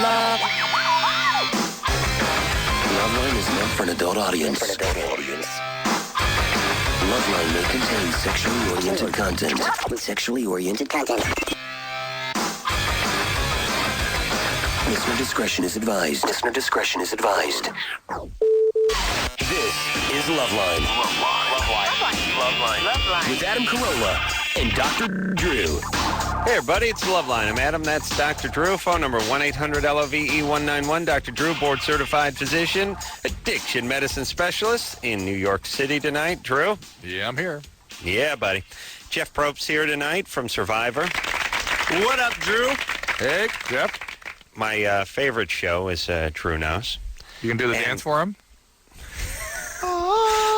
Loveline is meant for an adult audience. Loveline may contain sexually oriented content. Listener discretion is advised. This is Loveline. Loveline. With Adam Carolla and Dr. Drew. Hey, everybody, it's Loveline. I'm Adam. That's Dr. Drew. Phone number 1-800-LOVE-191. Dr. Drew, board-certified physician, addiction medicine specialist in New York City tonight. Drew? Yeah, I'm here. Yeah, buddy. Jeff Probst here tonight from Survivor. What up, Drew? Hey, Jeff. My favorite show is Drew Knows. You can do the dance for him?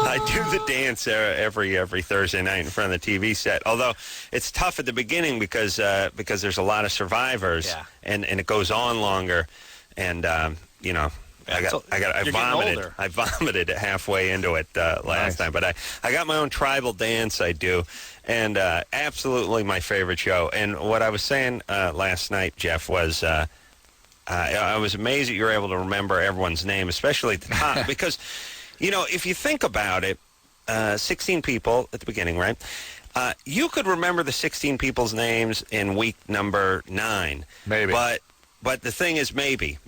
I do the dance every Thursday night in front of the TV set. Although it's tough at the beginning because there's a lot of survivors, and it goes on longer, and I vomited halfway into it last time. But I got my own tribal dance I do, and absolutely my favorite show. And what I was saying last night, Jeff, was I was amazed that you were able to remember everyone's name, especially at the top, because. You know, if you think about it, 16 people at the beginning, right? You could remember the 16 people's names in week number 9. Maybe. But the thing is maybe.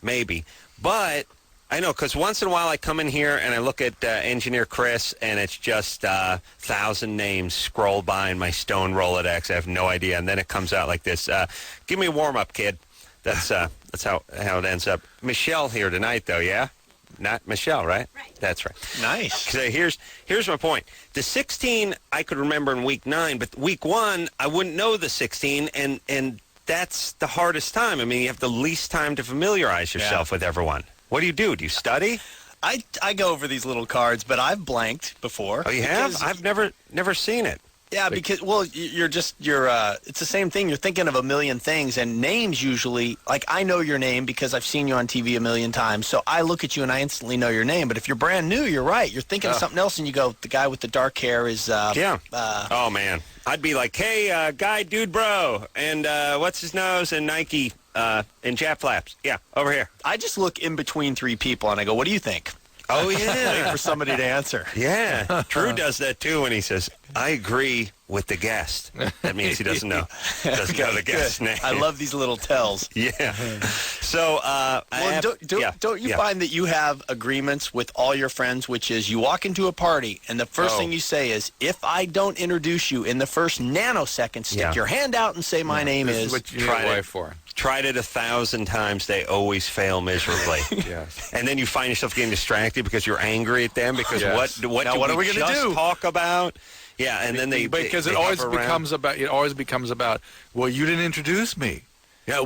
But I know, because once in a while I come in here and I look at Engineer Chris, and it's just 1,000 names scroll by in my stone Rolodex. I have no idea. And then it comes out like this. Give me a warm-up, kid. That's how it ends up. Michelle here tonight, though, yeah? Not Michelle, right? Right. That's right. Nice. So here's my point. The 16 I could remember in week 9, but week 1 I wouldn't know the 16, and that's the hardest time. I mean, you have the least time to familiarize yourself with everyone. What do? Do you study? I go over these little cards, but I've blanked before. Oh, you have? I've never seen it. Yeah, because, you're it's the same thing. You're thinking of a million things, and names usually, like, I know your name because I've seen you on TV a million times, so I look at you and I instantly know your name. But if you're brand new, you're right. You're thinking of something else, and you go, the guy with the dark hair is, oh, man. I'd be like, hey, guy, dude, bro, and what's his nose, and Nike, and Jap Flaps. Yeah, over here. I just look in between 3 people, and I go, what do you think? Oh, yeah. Waiting for somebody to answer. Yeah. Drew does that, too, when he says, I agree with the guest. That means he doesn't know the guest's name. I love these little tells. Yeah. So, don't you find that you have agreements with all your friends, which is you walk into a party, and the first thing you say is, if I don't introduce you in the first nanosecond, stick your hand out and say my name is. This is what you need a wife for. Tried it 1,000 times. They always fail miserably. Yes. And then you find yourself getting distracted because you're angry at them because what are we going to do? Talk about? Yeah, and then it always becomes about, well, you didn't introduce me. Yeah,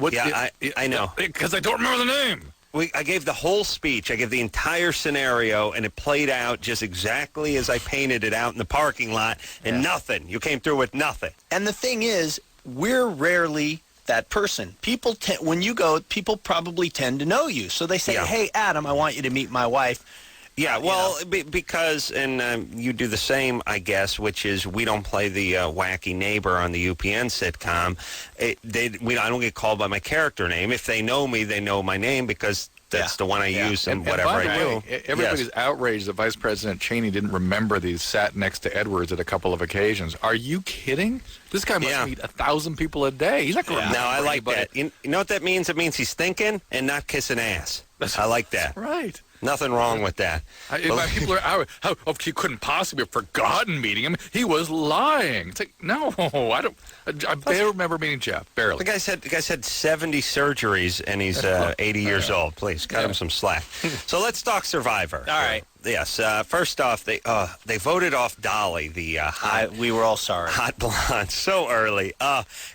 I know. Because I don't remember the name. I gave the whole speech. I gave the entire scenario, and it played out just exactly as I painted it out in the parking lot, and nothing. You came through with nothing. And the thing is, we're rarely that person. People when you go, people probably tend to know you. So they say, hey, Adam, I want you to meet my wife. Yeah, well, because, and you do the same, I guess, which is we don't play the wacky neighbor on the UPN sitcom. I don't get called by my character name. If they know me, they know my name because that's the one I use and whatever I do. Everybody's outraged that Vice President Cheney didn't remember that he sat next to Edwards at a couple of occasions. Are you kidding? This guy must meet 1,000 people a day. He's not going to remember. No, I like that. You know what that means? It means he's thinking and not kissing ass. I like that. That's right. Nothing wrong with that. People are he couldn't possibly have forgotten meeting him. He was lying. It's like, no, I barely remember meeting Jeff. Barely. The guy's had 70 surgeries, and he's 80 years old. Please, cut him some slack. So let's talk Survivor. All right. Yes. First off, they voted off Dolly, the we were all sorry. Hot blonde, so early.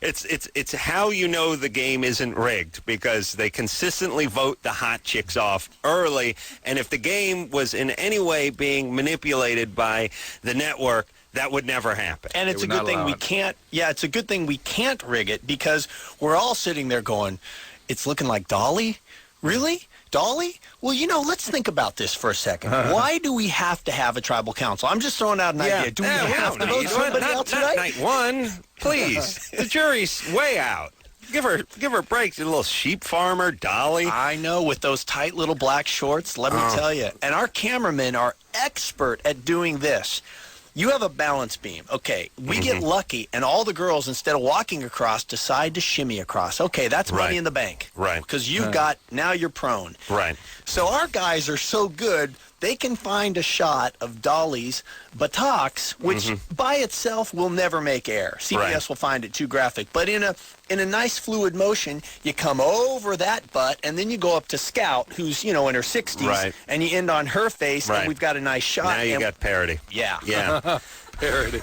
It's how you know the game isn't rigged, because they consistently vote the hot chicks off early, and if the game was in any way being manipulated by the network, that would never happen. And it's a good thing we can't. Yeah, it's a good thing we can't rig it, because we're all sitting there going, "It's looking like Dolly, really." Dolly? Well, let's think about this for a second. Why do we have to have a tribal council? I'm just throwing out an idea. Do we have to vote somebody else tonight? Night one, please. The jury's way out. Give her a break. A little sheep farmer, Dolly. I know, with those tight little black shorts, let me tell you. And our cameramen are expert at doing this. You have a balance beam. Okay, we get lucky, and all the girls, instead of walking across, decide to shimmy across. Okay, that's money in the bank. Right. Because now you're prone. Right. So our guys are so good, they can find a shot of Dolly's buttocks, which by itself will never make air. CBS will find it too graphic. But in a nice fluid motion, you come over that butt, and then you go up to Scout, who's, in her 60s, and you end on her face, and we've got a nice shot. Now you got parody. Yeah. Yeah. Parody.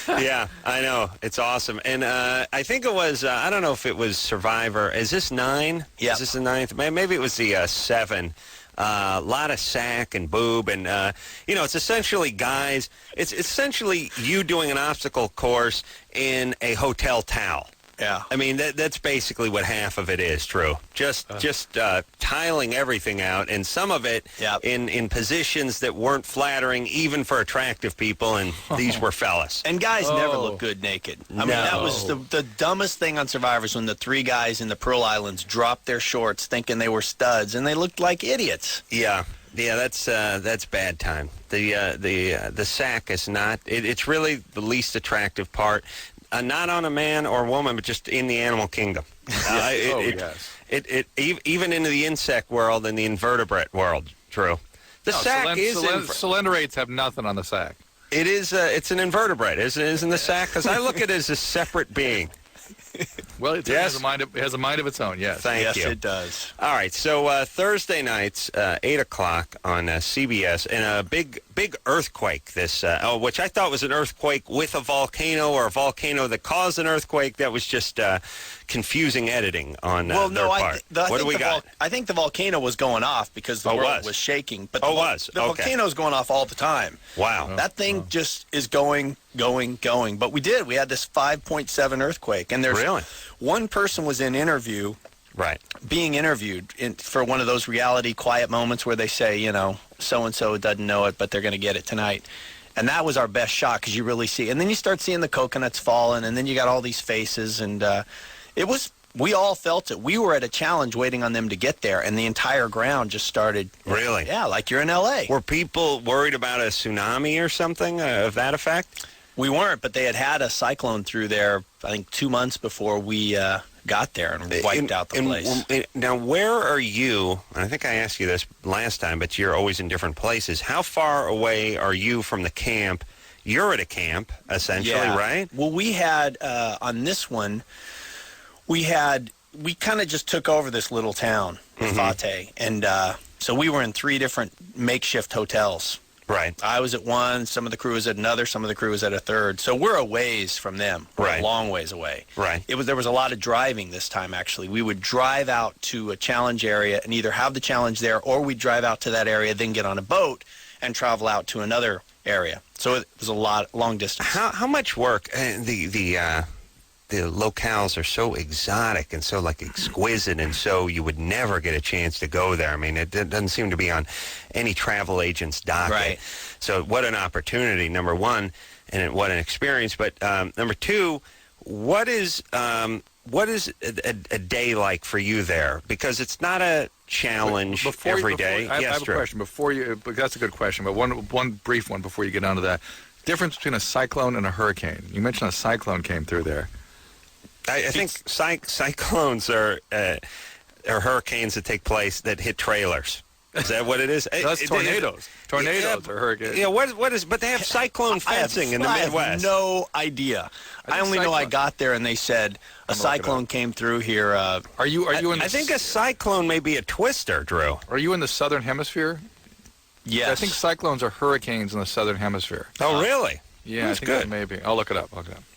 Yeah, I know. It's awesome. And I think it was, I don't know if it was Survivor. Is this 9? Yeah. Is this the 9th? Maybe it was the 7. A lot of sack and boob, and it's essentially guys. It's essentially you doing an obstacle course in a hotel towel. Yeah. I mean, that's basically what half of it is, Drew. Just tiling everything out, and some of it in positions that weren't flattering even for attractive people, and these were fellas. And guys never look good naked. I mean, that was the dumbest thing on Survivors, when the 3 guys in the Pearl Islands dropped their shorts thinking they were studs, and they looked like idiots. Yeah. Yeah, that's bad time. The sack is not. It's really the least attractive part. Not on a man or woman, but just in the animal kingdom. Even into the insect world and the invertebrate world, Drew. The sack is... Cylinderates have nothing on the sack. It is. It's an invertebrate, isn't the sack? Because I look at it as a separate being. Well, it has a mind of its own, yes. Thank you. Yes, it does. All right, so Thursday nights, 8 o'clock on CBS, and a big earthquake, which I thought was an earthquake with a volcano, or a volcano that caused an earthquake. That was just confusing editing on their part. What do we got? I think the volcano was going off because the world was shaking. But the volcano's going off all the time. Wow. That thing just is going. But we had this 5.7 earthquake, and there's one person was being interviewed for one of those reality quiet moments where they say, so-and-so doesn't know it, but they're going to get it tonight. And that was our best shot, because you really see. And then you start seeing the coconuts falling, and then you got all these faces, and we all felt it. We were at a challenge waiting on them to get there, and the entire ground just started. Really? Yeah, like you're in L.A. Were people worried about a tsunami or something of that effect? We weren't, but they had a cyclone through there, I think, 2 months before we got there and wiped out the place. Now, where are you? I think I asked you this last time, but you're always in different places. How far away are you from the camp? You're at a camp, essentially, right? Well, we had, on this one, we kind of just took over this little town, Fate, and so we were in 3 different makeshift hotels. Right. I was at one, some of the crew was at another, some of the crew was at a third. So we're a ways from them. We're a long ways away. Right. There was a lot of driving this time, actually. We would drive out to a challenge area and either have the challenge there, or we'd drive out to that area, then get on a boat and travel out to another area. So it was long distance. How much work? The locales are so exotic and so exquisite, and so you would never get a chance to go there. I mean, it doesn't seem to be on any travel agent's docket. Right. So what an opportunity, number one, and what an experience. But number two, what is a day like for you there? Because it's not a challenge every day. I have a question before you. That's a good question, but one brief one before you get onto that. Difference between a cyclone and a hurricane. You mentioned a cyclone came through there. I think cyclones are hurricanes that take place that hit trailers. Is that what it is? That's tornadoes. Tornadoes are hurricanes. Yeah, what is? But they have cyclone fencing in the Midwest. I have no idea. I only know I got there and they said a cyclone came through here. Are you in? I think a cyclone may be a twister, Drew. Are you in the southern hemisphere? Yes. I think cyclones are hurricanes in the southern hemisphere. Oh, really? Yeah, that's I think good. that maybe. I'll look it up.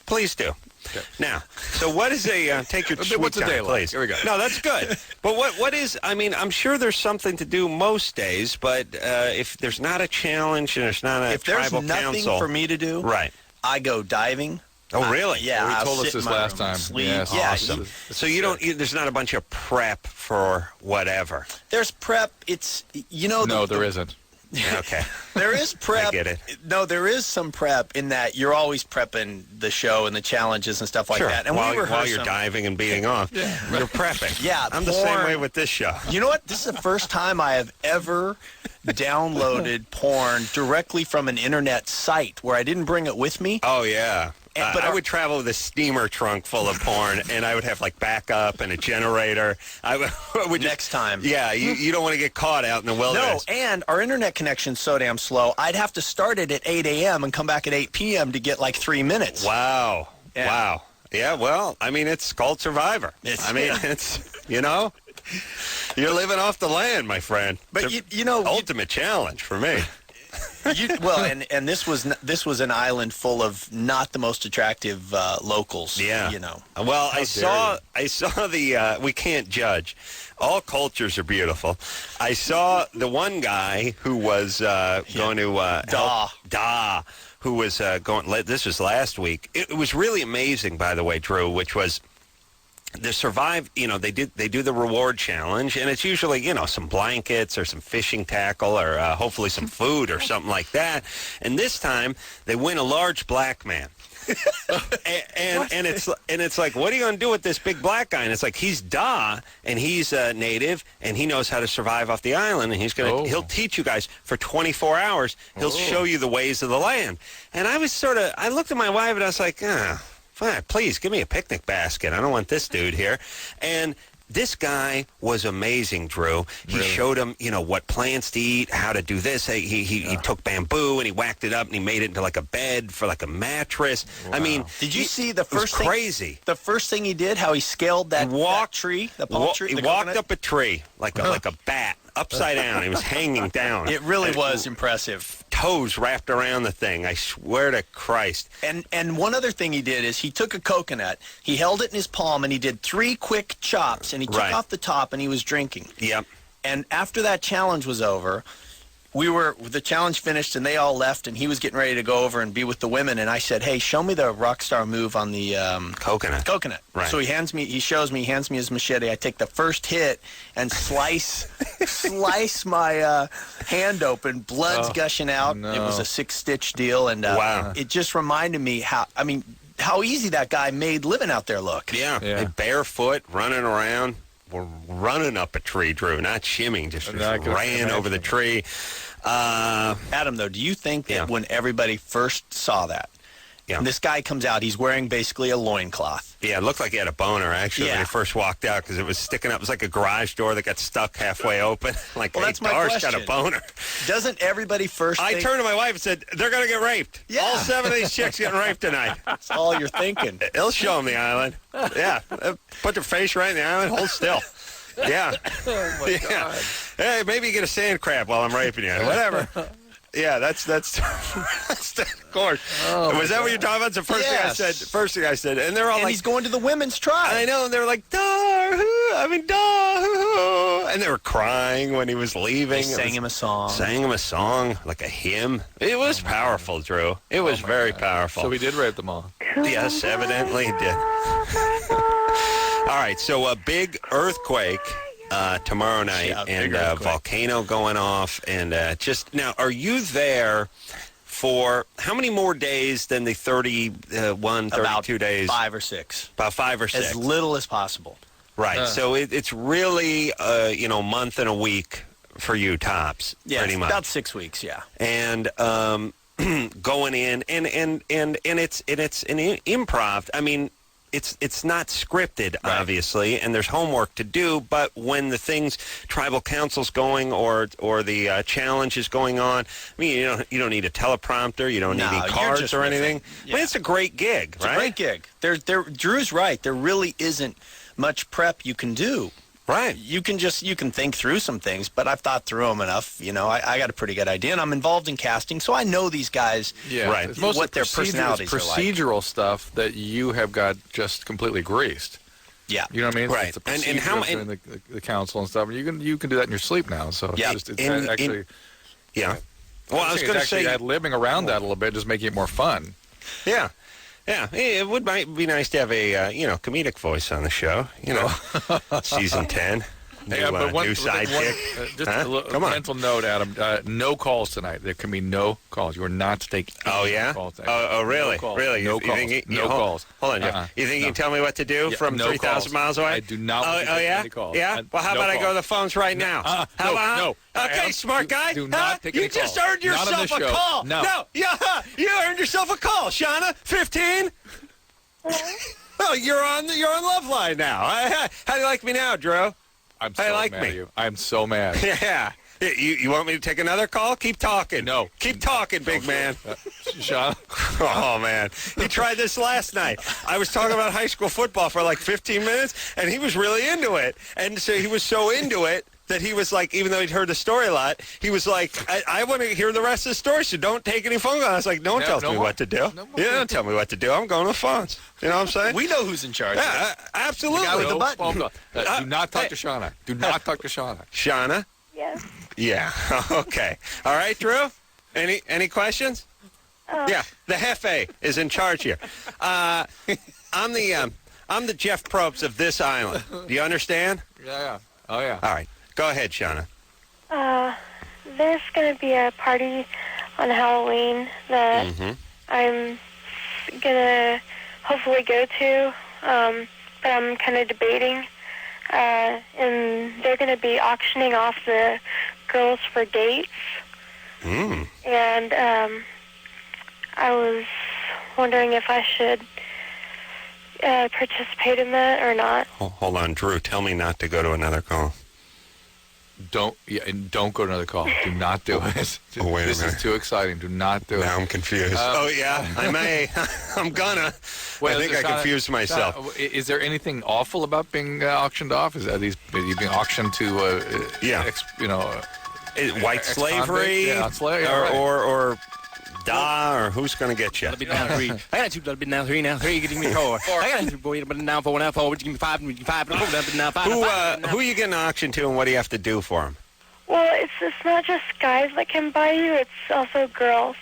Please do. Okay. Now, so what is a take your sweet what's a time, day please? like? Here we go. No, that's good. But what is? I mean, I'm sure there's something to do most days, but if there's not a challenge and there's not a tribal council, if there's nothing for me to do, right? I go diving. Oh, really? Yeah, you I'll told us sit this in my last room and time. sleep. Yes. Yeah, Awesome. So you don't. There's not a bunch of prep for whatever. There's prep. It's No, there isn't. Okay. There is prep. I get it. No, there is some prep in that you're always prepping the show and the challenges and stuff like Sure. that. And while we rehearse you're them. diving and beating off, you're prepping. Yeah, I'm the same porn. way with this show. You know what? This is the first time I have ever downloaded porn directly from an internet site where I didn't bring it with me. Oh, yeah. But I would travel with a steamer trunk full of porn, and I would have, like, backup and a generator. Would Next time. Yeah, you don't want to get caught out in the No, wilderness. and our internet connection's so damn slow, I'd have to start it at 8 a.m. and come back at 8 p.m. to get like 3 minutes. Wow. Yeah. Wow. Yeah, well, I mean, it's called Survivor. It's You're living off the land, my friend. But It's ultimate challenge for me. And this was an island full of not the most attractive locals. Yeah. Well, I saw the we can't judge. All cultures are beautiful. I saw the one guy who was going to help, who was going. This was last week. It was really amazing, by the way, Drew. Which was the survive. They do the reward challenge, and it's usually some blankets or some fishing tackle or hopefully some food or something like that. And this time they win a large black man. and it's like, what are you going to do with this big black guy? And it's like, he's and he's native, and he knows how to survive off the island, and he'll teach you guys for 24 hours. He'll show you the ways of the land. And I looked at my wife and I was like, fine, please give me a picnic basket. I don't want this dude here. And this guy was amazing, Drew. He showed him, what plants to eat, how to do this. He took bamboo and he whacked it up and he made it into like a bed for like a mattress. Wow. I mean, did you see the first thing? Crazy. The first thing he did, how he scaled that tree, the palm tree. He walked up a tree like a bat, upside down. He was hanging down. It really was impressive. Toes wrapped around the thing. I swear to Christ. And one other thing he did is he took a coconut, he held it in his palm, and he did 3 quick chops, and he took off the top, and he was drinking. Yep. And after that challenge was over, the challenge finished, and they all left, and he was getting ready to go over and be with the women, and I said, hey, show me the rock star move on the coconut. Right. So he hands me his machete. I take the first hit and slice my hand open. Blood's gushing out. No. It was a 6-stitch deal, and it just reminded me how easy that guy made living out there look. Yeah. Barefoot, running around. We're running up a tree, Drew, not shimming, just ran over the tree. Adam, though, do you think that when everybody first saw that, and this guy comes out, he's wearing basically a loincloth. Yeah, it looked like he had a boner, actually, when he first walked out, because it was sticking up. It was like a garage door that got stuck halfway open. Like, well, hey, that's my Dar's question. got a boner. Doesn't everybody first I turned to my wife and said, they're going to get raped. Yeah. All 7 of these chicks getting raped tonight. That's all you're thinking. He'll show them the island. Yeah. Put their face right in the island. Hold still. Yeah. Oh, my God. Hey, maybe you get a sand crab while I'm raping you. Whatever. Yeah, that's of course. Oh, was that what you're talking about? It's the first thing I said. And they're all And like, he's going to the women's tribe. I know, and they were like, Dar, and they were crying when he was leaving. They sang him a song, like a hymn. It was powerful, Drew. It was very powerful. So we did rape them all. Yes, evidently he did. All right, so a big earthquake tomorrow night, and a volcano going off, and now, are you there for how many more days than the 32 days? 5 or 6. About 5 or 6. As little as possible. Right. So it's really month and a week for you tops. Yeah, pretty much. about 6 weeks. Yeah. And going in and it's an improv. I mean, it's not scripted, obviously, and there's homework to do. But when the tribal council's going or the challenge is going on, I mean, you don't need a teleprompter, you don't need any cards or anything. Yeah. I mean, it's a great gig, It's a great gig. Drew's right. There really isn't much prep you can do. Right. You can think through some things, but I've thought through them enough. I got a pretty good idea, and I'm involved in casting, so I know these guys. Yeah, right. It's mostly what their personalities are like. Procedural stuff that you have got just completely greased. Yeah. You know what I mean? Right. It's the procedure of the council and stuff. You can do that in your sleep now. So yeah. it's actually. Yeah. Well, I was going to say living around that a little bit, just making it more fun. Yeah. Yeah, it might be nice to have a comedic voice on the show. Season 10. New, Yeah, but new sidekick. Just Huh? a little Come on. mental note, Adam. No calls tonight. There can be no calls. You are not to take any calls tonight. Oh, really? No calls. Really? No You calls. think No calls. Hold on, Jeff. You think you can tell me what to do from no 3,000 calls. miles away? I do not want to take any calls. Yeah? Well, how No about I go to calls. the phones right now? How no, about? no. Okay, Adam, smart guy. do not take any You just calls. earned Not on yourself this a show. call. No. Yeah, you earned yourself a call, Shauna. 15. Well, you're on Loveline now. How do you like me now, Drew? I'm so like mad me. at you. I'm so mad. Yeah. You want me to take another call? Keep talking. No. Keep talking, big man. Sean? Oh, man. He tried this last night. I was talking about high school football for like 15 minutes, and he was really into it. And so he was so into it that he was like, even though he'd heard the story a lot, he was like, I want to hear the rest of the story, so don't take any phone calls. I was like, don't tell me what to do. Don't tell me what to do. I'm going to the phones. You know what I'm saying? We know who's in charge. Yeah, absolutely. The guy with the button. Phone call. Do not talk to Shauna. Do not talk to Shauna. Shauna? Yes. Yeah. Okay. All right, Drew? Any questions? Yeah. The Hefe is in charge here. I'm the Jeff Probst of this island. Do you understand? Yeah. Oh, yeah. All right. Go ahead, Shauna. There's going to be a party on Halloween that I'm going to hopefully go to, but I'm kind of debating. And they're going to be auctioning off the girls for dates. And I was wondering if I should participate in that or not. Hold on, Drew. Tell me not to go to another call. Don't go to another call. Do not do it. Oh, wait a This minute. is too exciting. Do not do it. Now I'm confused. Yeah, I may. I'm gonna. Well, I think I Shauna, confused myself. Shauna, is there anything awful about being auctioned off? Are you being auctioned to? White slavery, Yeah, slave, yeah, right. or or who's going to get you? I got $2 bid now, $3 now, $3 getting me 4. I got $2 but now 4 now 4. Would you give me 5? Would you give me 5? Now 5. Who are you getting auctioned to, and what do you have to do for them? Well, it's not just guys that can buy you, it's also girls.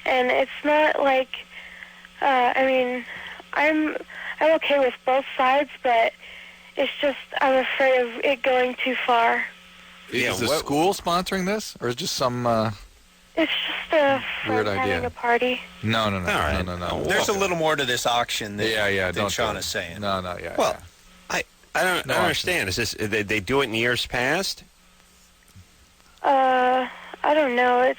And it's not like, I'm okay with both sides, but it's just I'm afraid of it going too far. Is the school sponsoring this, or is it just some? It's just a Weird friend idea. having a party. No. right. No. There's a little more to this auction than, Yeah. than Don't Sean do is it. saying. No. Well, I don't No understand. Is this they do it in years past? I don't know.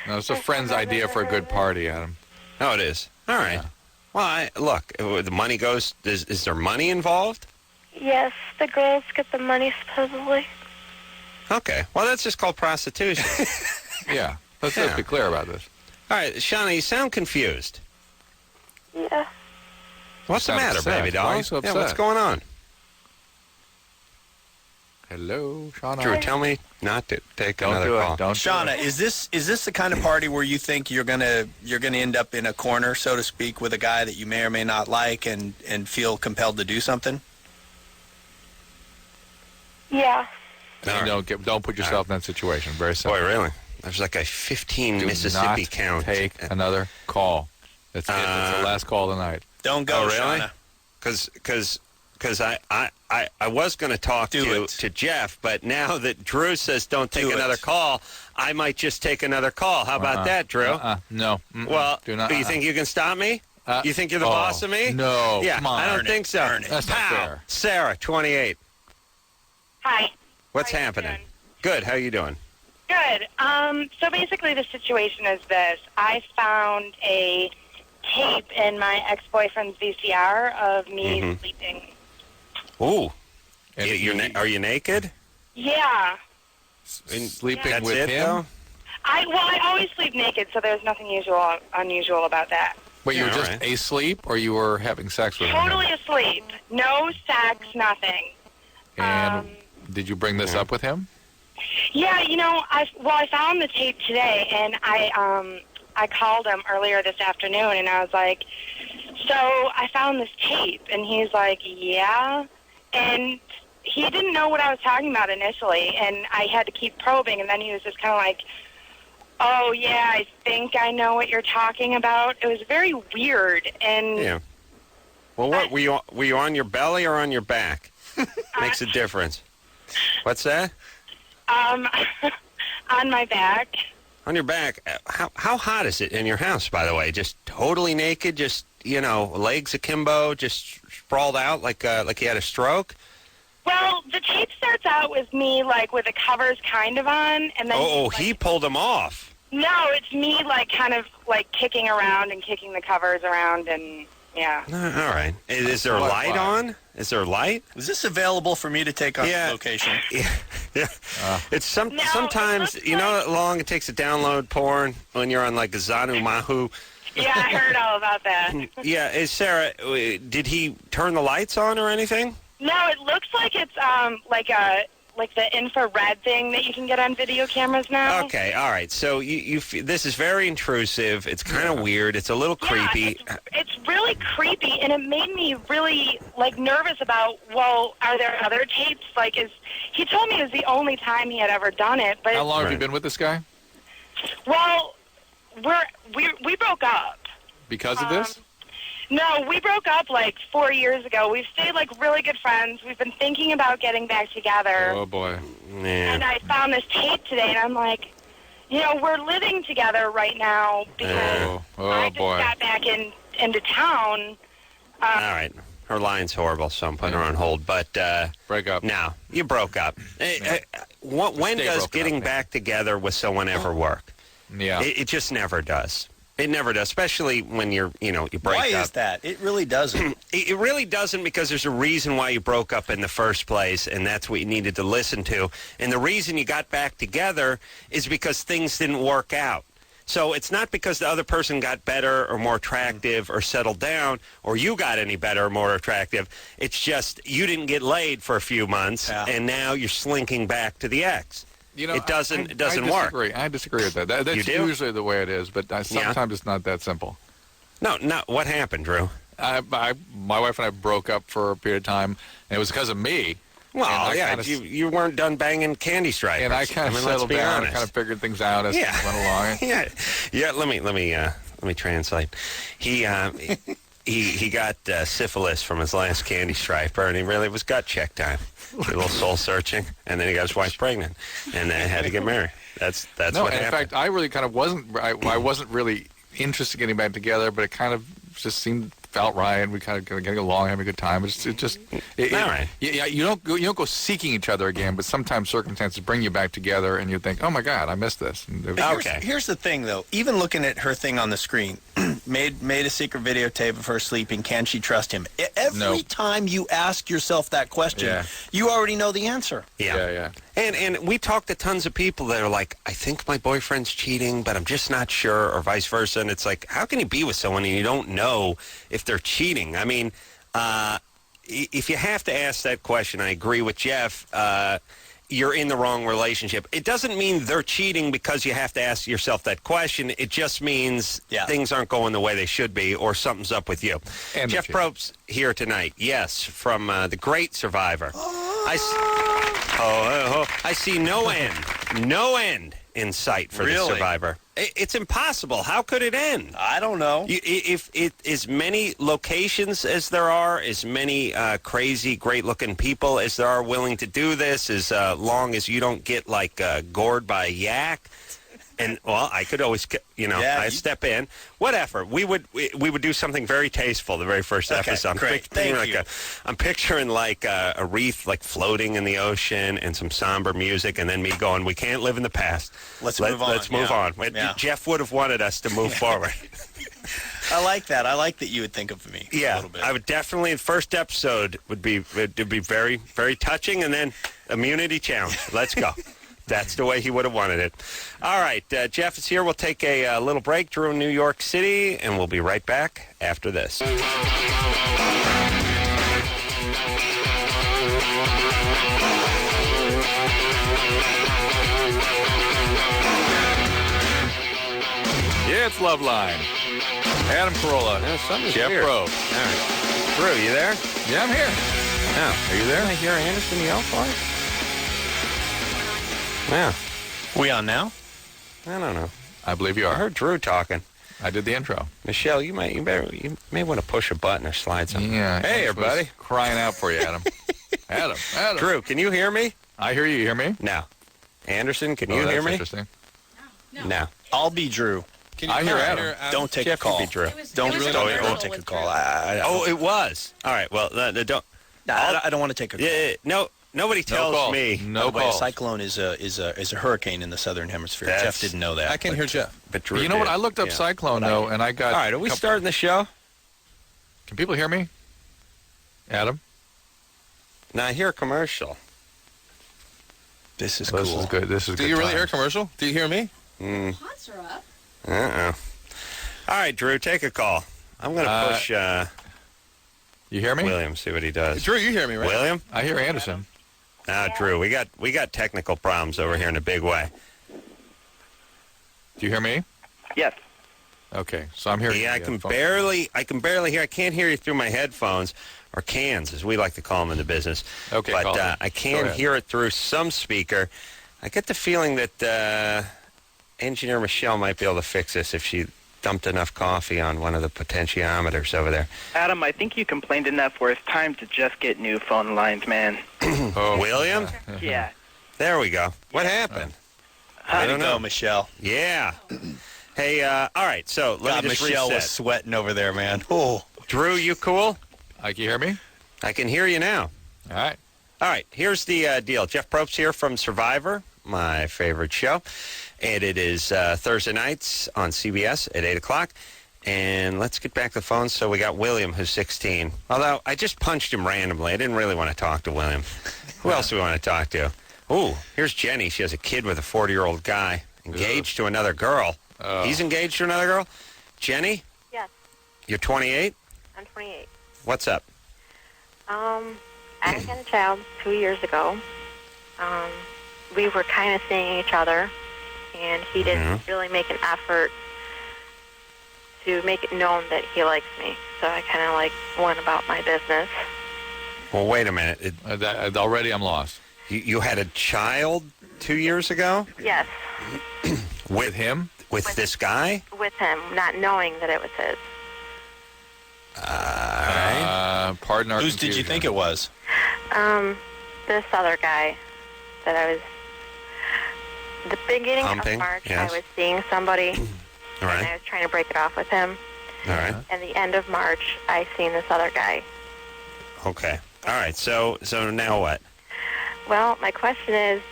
It's a friend's idea for a good party, Adam. Oh, it is. All right. Yeah. Well, look, the money goes. Is there money involved? Yes, the girls get the money supposedly. Okay. Well, that's just called prostitution. Yeah. Let's be clear about this. All right, Shauna, you sound confused. Yeah. What's the sound matter, upset. baby doll? Why are you so Yeah, what's upset? going on? Hello, Shauna. Drew, tell me not to take Don't another do call. it. Don't. Shauna, is this the kind of party where you think you're gonna end up in a corner, so to speak, with a guy that you may or may not like, and feel compelled to do something? Yeah. Don't put yourself in that situation. Very simple. Boy, really? There's like a 15 Do Mississippi not count. take another call. That's it. That's the last call tonight. Don't go, Oh, really? Shauna. Because I was going to talk to Jeff, but now that Drew says don't take another call, I might just take another call. How about that, Drew? No. Well, do not. do you think you can stop me? You think you're the boss of me? No. Yeah, Come on. I don't think so. That's not Pow. fair. Sarah, 28. Hi. What's How you happening? doing? Good. How you doing? Good. So basically the situation is this. I found a tape in my ex-boyfriend's VCR of me sleeping. Ooh. And Are you naked? Yeah. sleeping That's with it, him? though? I always sleep naked, so there's nothing unusual about that. But you were Yeah, just all right. asleep, or you were having sex with him? Totally asleep. No sex, nothing. And did you bring this up with him? Yeah, I found the tape today, and I called him earlier this afternoon, and I was like, so I found this tape, and he's like, yeah, and he didn't know what I was talking about initially, and I had to keep probing, and then he was just kind of like, oh, yeah, I think I know what you're talking about. It was very weird, and... Yeah. Well, what were you on your belly or on your back? Makes a difference. What's that? On my back. On your back. How hot is it in your house, by the way? Just totally naked, just, legs akimbo, just sprawled out like you had a stroke? Well, the tape starts out with me, like, with the covers kind of on, and then... he pulled them off. No, it's me, like, kind of, like, kicking around and kicking the covers around, and, yeah. All right. Is there a light on? Is there a light? Is this available for me to take on location? Yeah. It's sometimes, you know how long it takes to download porn when you're on, like, Zanu Mahu? Yeah, I heard all about that. Yeah. Sarah, did he turn the lights on or anything? No, it looks like it's like the infrared thing that you can get on video cameras now. Okay, all right. So this is very intrusive. It's kind of weird. It's a little creepy. It's really creepy, and it made me really like nervous about. Well, are there other tapes? Like, he told me it was the only time he had ever done it. But how long have you been with this guy? Well, we broke up because of this. No, we broke up like 4 years ago. We've stayed like really good friends. We've been thinking about getting back together. Oh, boy. Yeah. And I found this tape today, and I'm like, we're living together right now because I just got back into town. All right. Her line's horrible, so I'm putting her on hold. But break up. No, you broke up. When does getting back together with someone ever work? Yeah. It just never does. It never does, especially when you break up. Why is that? It really doesn't. It really doesn't, because there's a reason why you broke up in the first place, and that's what you needed to listen to. And the reason you got back together is because things didn't work out. So it's not because the other person got better or more attractive or settled down, or you got any better or more attractive. It's just you didn't get laid for a few months, and now you're slinking back to the ex. It doesn't work. I disagree with that. That's usually the way it is, but sometimes it's not that simple. No. What happened, Drew? My wife and I broke up for a period of time, and it was because of me. Well, you weren't done banging candy stripers. And I kind of settled down and kind of figured things out as we went along. Yeah. Let me translate. He got syphilis from his last candy striper, and he really was gut check time. A little soul searching, and then he got his wife pregnant, and then had to get married. That's what happened. In fact, I really kind of wasn't. I wasn't really interested in getting back together, but it kind of just felt right, and we kind of getting along, having a good time. All right. Yeah, you don't go seeking each other again, but sometimes circumstances bring you back together, and you think, oh my God, I missed this. Here's the thing, though. Even looking at her thing on the screen, made a secret videotape of her sleeping. Can she trust him? Every time you ask yourself that question, you already know the answer. Yeah. And we talked to tons of people that are like, I think my boyfriend's cheating, but I'm just not sure, or vice versa. And it's like, how can you be with someone and you don't know if they're cheating? I mean, if you have to ask that question, I agree with Jeff, you're in the wrong relationship. It doesn't mean they're cheating because you have to ask yourself that question. It just means things aren't going the way they should be, or something's up with you. And Jeff Probst here tonight, yes, from The Great Survivor. I see no end in sight for the Survivor. It's impossible. How could it end? I don't know. If it as many locations as there are, as many crazy, great-looking people as there are willing to do this, as long as you don't get gored by a yak. And I could always, I step in. Whatever. We would do something very tasteful the very first episode. Great. I'm picturing a wreath floating in the ocean and some somber music, and then me going, "We can't live in the past. Let's move on." Yeah. Jeff would have wanted us to move forward. I like that. I like that you would think of me. Yeah, a little bit. I would definitely. The first episode would be very, very touching, and then immunity challenge. Let's go. That's the way he would have wanted it. All right, Jeff is here. We'll take a little break. Drew in New York City, and we'll be right back after this. Yeah, it's Loveline. Adam Carolla. Jeff Probst. All right. Drew, you there? Yeah, I'm here. Oh, are you there? I hear Anderson yell for it. Yeah. We on now? I don't know. I believe you are. I heard Drew talking. I did the intro. Michelle, you may want to push a button or slide something. Yeah. Hey, everybody. Crying out for you, Adam. Adam. Drew, can you hear me? I hear you. You hear me? No. Anderson, can you hear me? Interesting. No. I'll be Drew. I hear Adam. Don't take Jeff, a call. you be Drew. Don't take a call. Oh, it was. All right. Well, don't. I don't want to take a call. Yeah. No. Nobody tells me. No By the way, a calls. cyclone is a hurricane in the southern hemisphere. That's- Jeff didn't know that. I can hear Jeff. But Drew You know what? did. I looked up Yeah. cyclone, though, and I got... All right. Are we starting the show? Can people hear me? Adam? No, I hear a commercial. This is This cool. is good. This is Do good you really times. hear a commercial? Do you hear me? Pots are up. Uh-oh. All right, Drew, take a call. I'm going to push You hear me? William, see what he does. Drew, you hear me, right? William? I hear Anderson. Drew, we got technical problems over here in a big way. Do you hear me? Yes. Okay, so I'm hearing Yeah, you. I can barely hear. I can't hear you through my headphones, or cans, as we like to call them in the business. Okay, but call it. I Go can ahead. hear it through some speaker. I get the feeling that engineer Michelle might be able to fix this if she dumped enough coffee on one of the potentiometers over there. Adam, I think you complained enough where it's time to just get new phone lines, man. William? Yeah. There we go. What happened? How'd don't it go, know. Michelle? Yeah. Hey, all right, so let God, me just Michelle reset. was sweating over there, man. Oh. Drew, you cool? Can you hear me? I can hear you now. All right. All right, here's the deal. Jeff Probst here from Survivor, my favorite show. And it is Thursday nights on CBS at 8 o'clock. And let's get back to the phone. So we got William, who's 16. Although I just punched him randomly. I didn't really want to talk to William. Who else do we want to talk to? Ooh, here's Jenny. She has a kid with a 40-year-old guy engaged to another girl. He's engaged to another girl? Jenny? Yes, You're 28? I'm 28. What's up? I had a child 2 years ago. We were kind of seeing each other, and he didn't really make an effort to make it known that he likes me. So I kind of went about my business. Well, wait a minute. Already I'm lost. You had a child 2 years ago? Yes, With him? With this guy? with him, not knowing that it was his. Pardon our Whose did you think it was? This other guy that I was... The beginning Pumping, of March, yes. I was seeing somebody, All and I right. was trying to break it off with him. All right. And the end of March, I seen this other guy. Okay. All right. So now what? Well, my question is,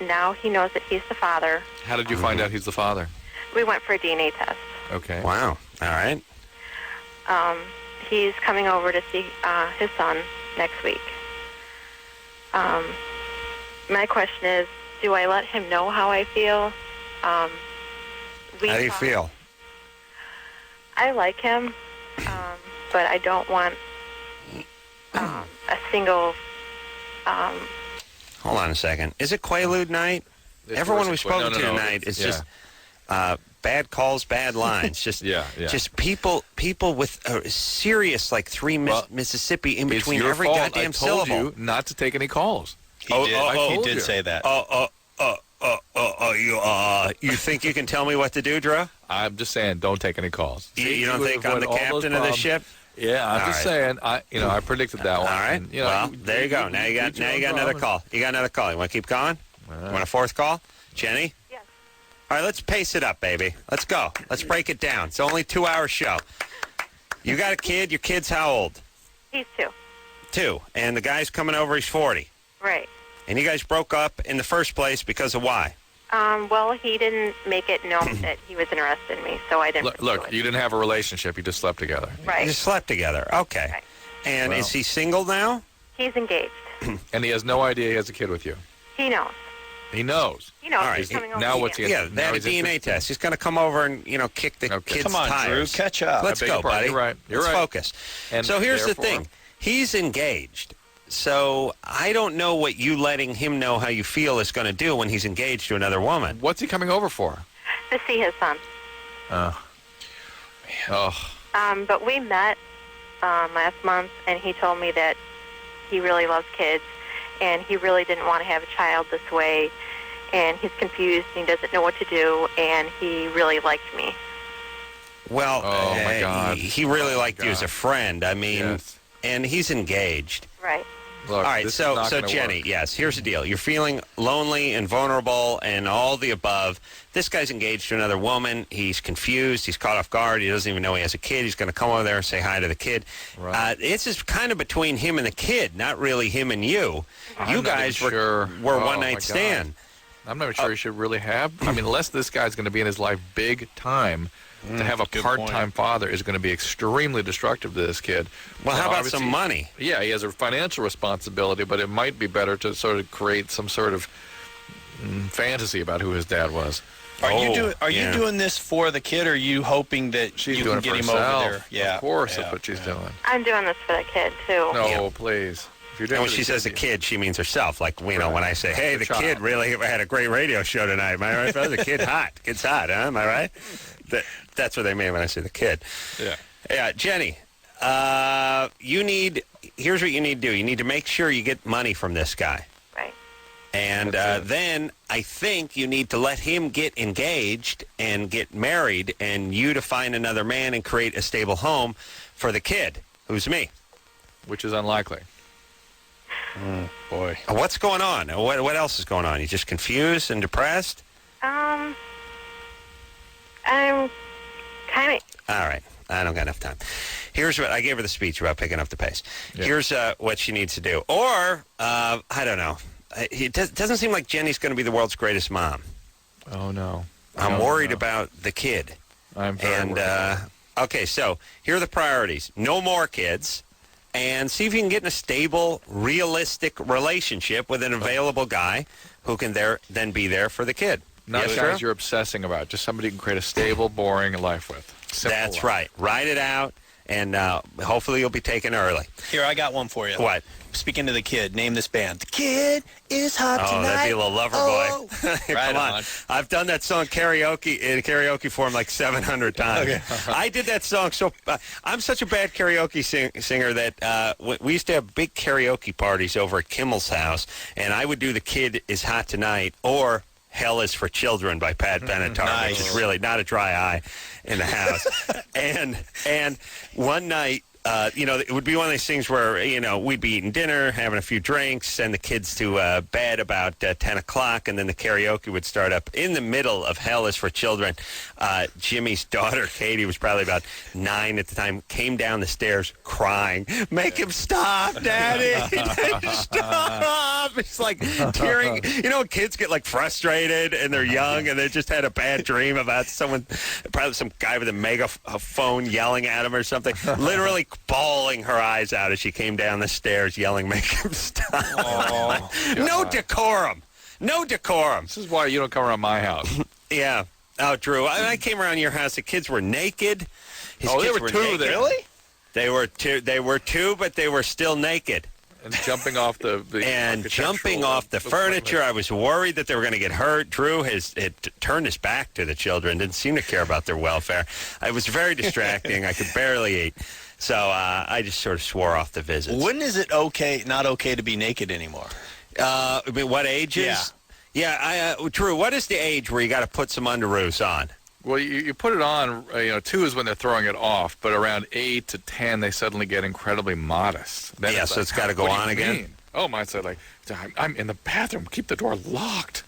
now he knows that he's the father. How did you find out he's the father? We went for a DNA test. Okay. Wow. All right. He's coming over to see his son next week. My question is, do I let him know how I feel? How do you feel? I like him, but I don't want a single... Hold on a second. Is it Quaalude night? Everyone we've spoken to tonight is just bad calls, bad lines. Just just people with serious 3 Mississippi in between it's your every fault. goddamn I told syllable. you not to take any calls. He did say that. You think you can tell me what to do, Drew? I'm just saying, don't take any calls. You don't think I'm the captain of this ship? Yeah, I'm just saying. I predicted that one. All right. And, Well, there you go. Now you got another call. You got another call. You want to keep going? You want a fourth call? Jenny? Yes. All right, let's pace it up, baby. Let's go. Let's break it down. It's only a 2-hour show. You got a kid. Your kid's how old? He's 2. 2. And the guy's coming over. He's 40. Right. And you guys broke up in the first place because of why? Well, he didn't make it known that he was interested in me, so I didn't. Look, you didn't have a relationship. You just slept together. Right. You just slept together. Okay. Right. And Well. is he single now? He's engaged. And he has no idea he has a kid with you. He knows. He knows. He knows. All right. He's coming over. Now to what's see he? him. Yeah, they had Now a he's DNA interested. test. He's going to come over and, kick the Okay. kid's Come on, tires. Drew, catch up. Let's I beg go, your pardon. buddy. You're right. You're Let's right. focus. And So here's the therefore- thing. He's engaged. So I don't know what you letting him know how you feel is going to do when he's engaged to another woman. What's he coming over for? To see his son. But we met last month, and he told me that he really loves kids, and he really didn't want to have a child this way, and he's confused, and he doesn't know what to do, and he really liked me. Well, Oh, my God. he really Oh, my liked you as a God. friend. I mean, Yes. and he's engaged. Right. Look, all right, this is so not gonna Jenny, work. yes, here's the deal. You're feeling lonely and vulnerable and all the above. This guy's engaged to another woman. He's confused. He's caught off guard. He doesn't even know he has a kid. He's going to come over there and say hi to the kid. Right. This is kind of between him and the kid, not really him and you. I'm You not guys even sure. were Oh, one-night my God. stand. I'm not even sure he should really have. I mean, unless this guy's going to be in his life big time, to have a part-time father is going to be extremely destructive to this kid. Well, how Now, about obviously, some money? Yeah, he has a financial responsibility, but it might be better to sort of create some sort of fantasy about who his dad was. Are you doing this for the kid, or are you hoping that She's you doing can it get for him herself. over there? Yeah, of course, that's what she's doing. I'm doing this for the kid, too. No, please. If you're doing And it when for she the says the kid, she means herself. Like, you know, when I say, hey, the child. kid really had a great radio show tonight. Am I right, brother? The kid hot. Kid's hot, huh? Am I right? That's what they mean when I say the kid. Yeah. Yeah, Jenny, here's what you need to do. You need to make sure you get money from this guy. Right. And then I think you need to let him get engaged and get married and you to find another man and create a stable home for the kid, who's me. Which is unlikely. boy. What's going on? What else is going on? You just confused and depressed? I'm kind of... All right. I don't got enough time. Here's what I gave her the speech about picking up the pace. Yeah. Here's what she needs to do. Or, I don't know. It doesn't seem like Jenny's going to be the world's greatest mom. Oh, no. I'm No, worried no. about the kid. I'm very worried. Okay, so here are the priorities. No more kids. And see if you can get in a stable, realistic relationship with an available guy who can then be there for the kid. Not Yes, guys sir? you're obsessing about. Just somebody you can create a stable, boring life with. Simple That's life. right. Write it out, and hopefully you'll be taken early. Here, I got one for you. What? Speaking to the kid, name this band. The kid is hot Oh, tonight. that'd be a little lover boy. Come Right on. on. I've done that song in karaoke form like 700 times. Okay. I did that song so I'm such a bad karaoke singer that we used to have big karaoke parties over at Kimmel's house, and I would do The Kid is Hot Tonight or Hell is for Children by Pat Benatar, Nice. which is really not a dry eye in the house. and one night, it would be one of these things where, we'd be eating dinner, having a few drinks, send the kids to bed about 10 o'clock, and then the karaoke would start up. In the middle of Hell is for Children, Jimmy's daughter, Katie, was probably about 9 at the time, came down the stairs crying. Make him stop, Daddy! Stop! It's like tearing. Kids get like frustrated, and they're young, and they just had a bad dream about probably some guy with a megaphone yelling at them or something. Literally bawling her eyes out as she came down the stairs yelling, make him stop. Oh, No decorum. No decorum. This is why you don't come around my house. Yeah. Oh, Drew, I came around your house. The kids were naked. His Oh, there kids were two naked. there. Really? They were two, but they were still naked. And jumping off the And jumping architectural off the furniture. I was worried that they were going to get hurt. Drew had turned his back to the children, didn't seem to care about their welfare. It was very distracting. I could barely eat. So I just sort of swore off the visits. When is it not okay to be naked anymore? What ages? Yeah. Drew, what is the age where you got to put some underoos on? Well, you put it on, 2 is when they're throwing it off, but around 8 to 10, they suddenly get incredibly modest. Then Yeah, so it's gotta go what do on you again? mean? Oh, mine said, I'm in the bathroom. Keep the door locked.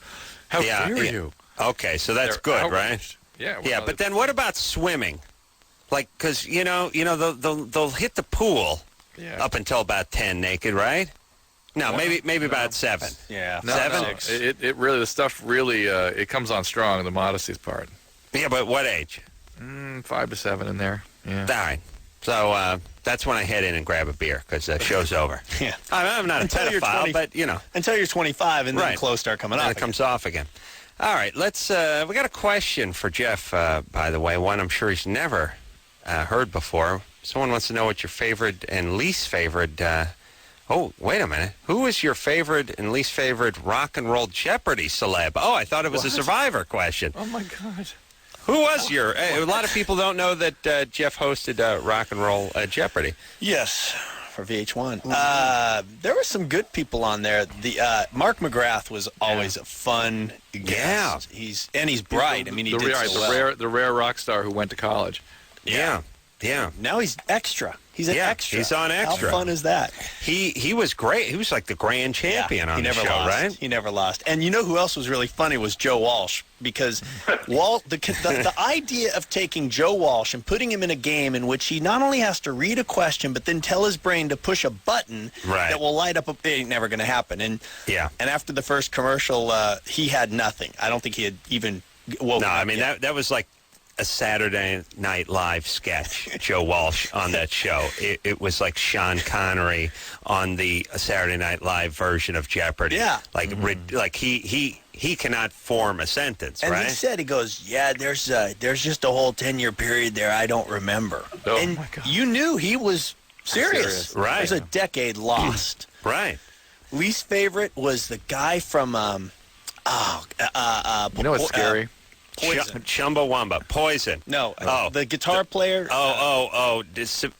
How dare you? Okay, so that's They're good, outraged. right? Yeah. Yeah, but then what about swimming? Like, because, they'll hit the pool up until about 10 naked, right? No, maybe about 7. Yeah. No, 7? No. It really, the stuff really, it comes on strong, the modesty's part. Yeah, but what age? 5 to 7 in there. Yeah. All right. So that's when I head in and grab a beer because the show's over. Yeah. I'm not a Until you're pedophile, 20 but, Until you're 25 and then Right. clothes start coming and off. it comes off again. All right, let's. We got a question for Jeff, by the way, one I'm sure he's never heard before. Someone wants to know what your favorite and least favorite. Oh, wait a minute. Who is your favorite and least favorite rock and roll Jeopardy celeb? Oh, I thought it was a Survivor question. Oh, my God. Who was your? A lot of people don't know that Jeff hosted Rock and Roll Jeopardy. Yes, for VH1. There were some good people on there. The Mark McGrath was always a fun guest. Yeah. He's bright. I mean, he did so well. the rare rock star who went to college. Yeah. Yeah. Now he's extra. He's an extra. He's on Extra. How fun is that? He was great. He was like the grand champion on the show, right? He never lost. And you know who else was really funny was Joe Walsh, because the idea of taking Joe Walsh and putting him in a game in which he not only has to read a question but then tell his brain to push a button that will light up it ain't never going to happen. And after the first commercial, he had nothing. I don't think he had even woken up. No, I mean that was like a Saturday Night Live sketch, Joe Walsh on that show. It was like Sean Connery on the Saturday Night Live version of Jeopardy. Yeah. Like he cannot form a sentence, and right? he said, he goes, there's just a whole 10-year period there I don't remember. Oh, and my God. You knew he was serious. Right. There's a decade lost. Right. Least favorite was the guy from, You know what's scary? Poison. Chumbawamba. Poison. No. The guitar player.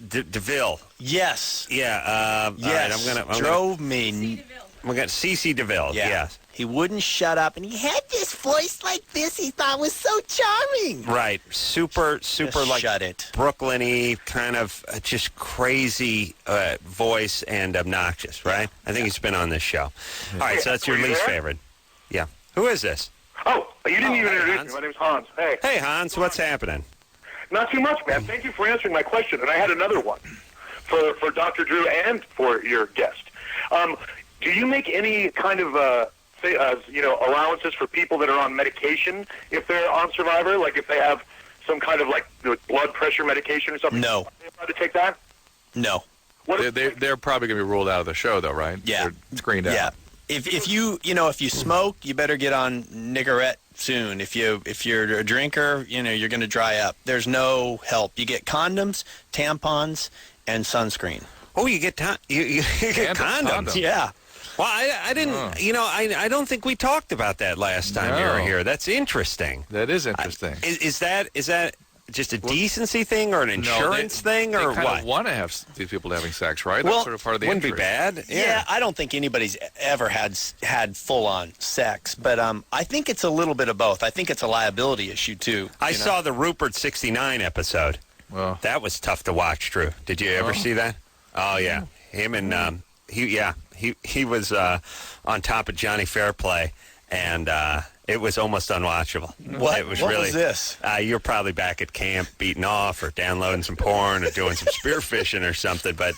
DeVille. Yes. Yeah. Yes. All right, I'm Drove me. We got CeCe DeVille. Yeah. Yes. He wouldn't shut up, and he had this voice like this he thought was so charming. Right. Super like shut it. Brooklyn-y, kind of just crazy voice and obnoxious, right? I think he's been on this show. All right, so that's your least favorite. Yeah. Who is this? Oh, you didn't even introduce Hans. me. My name's Hans. Hey. Hey, Hans, what's happening? Not too much, man. Thank you for answering my question. And I had another one for Dr. Drew and for your guest. Do you make any kind of, allowances for people that are on medication if they're on Survivor? Like if they have some kind of like blood pressure medication or something? No. Are they allowed to take that? No. They're probably going to be ruled out of the show, though, right? Yeah. They're screened out. Yeah. If you smoke, you better get on Nicorette soon. If you're a drinker, you're going to dry up. There's no help. You get condoms, tampons, and sunscreen. Oh, you get you get condoms. Yeah. Well, I didn't. I don't think we talked about that last time you were here. That's interesting. That is interesting. Is that just a decency thing or an insurance thing or they kind what? of want to have these people having sex, right? That's sort of part of the wouldn't interest. be bad. Yeah, I don't think anybody's ever had full-on sex, but I think it's a little bit of both. I think it's a liability issue, too. I saw the Rupert 69 episode. Well, that was tough to watch, Drew. Did you ever see that? Oh, yeah. Him and, he was on top of Johnny Fairplay, and it was almost unwatchable. What was was this? You're probably back at camp beating off or downloading some porn or doing some spearfishing or something, but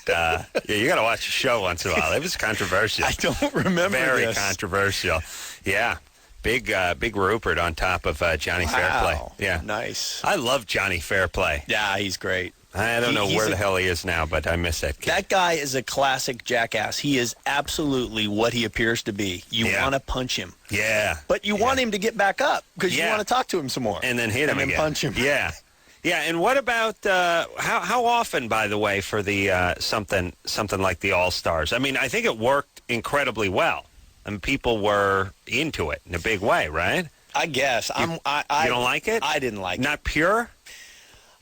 you got to watch the show once in a while. It was controversial. I don't remember Very this. controversial. Yeah. Big Rupert on top of Johnny Fairplay. Yeah. Nice. I love Johnny Fairplay. Yeah, he's great. I don't know where the hell he is now, but I miss that kid. That guy is a classic jackass. He is absolutely what he appears to be. You want to punch him. Yeah. But you want him to get back up because you want to talk to him some more. And then hit him and again. punch him. Yeah. Yeah, and what about how often, by the way, for the something like the All-Stars? I mean, I think it worked incredibly well, and people were into it in a big way, right? I guess. You don't like it? I didn't like it. Not pure?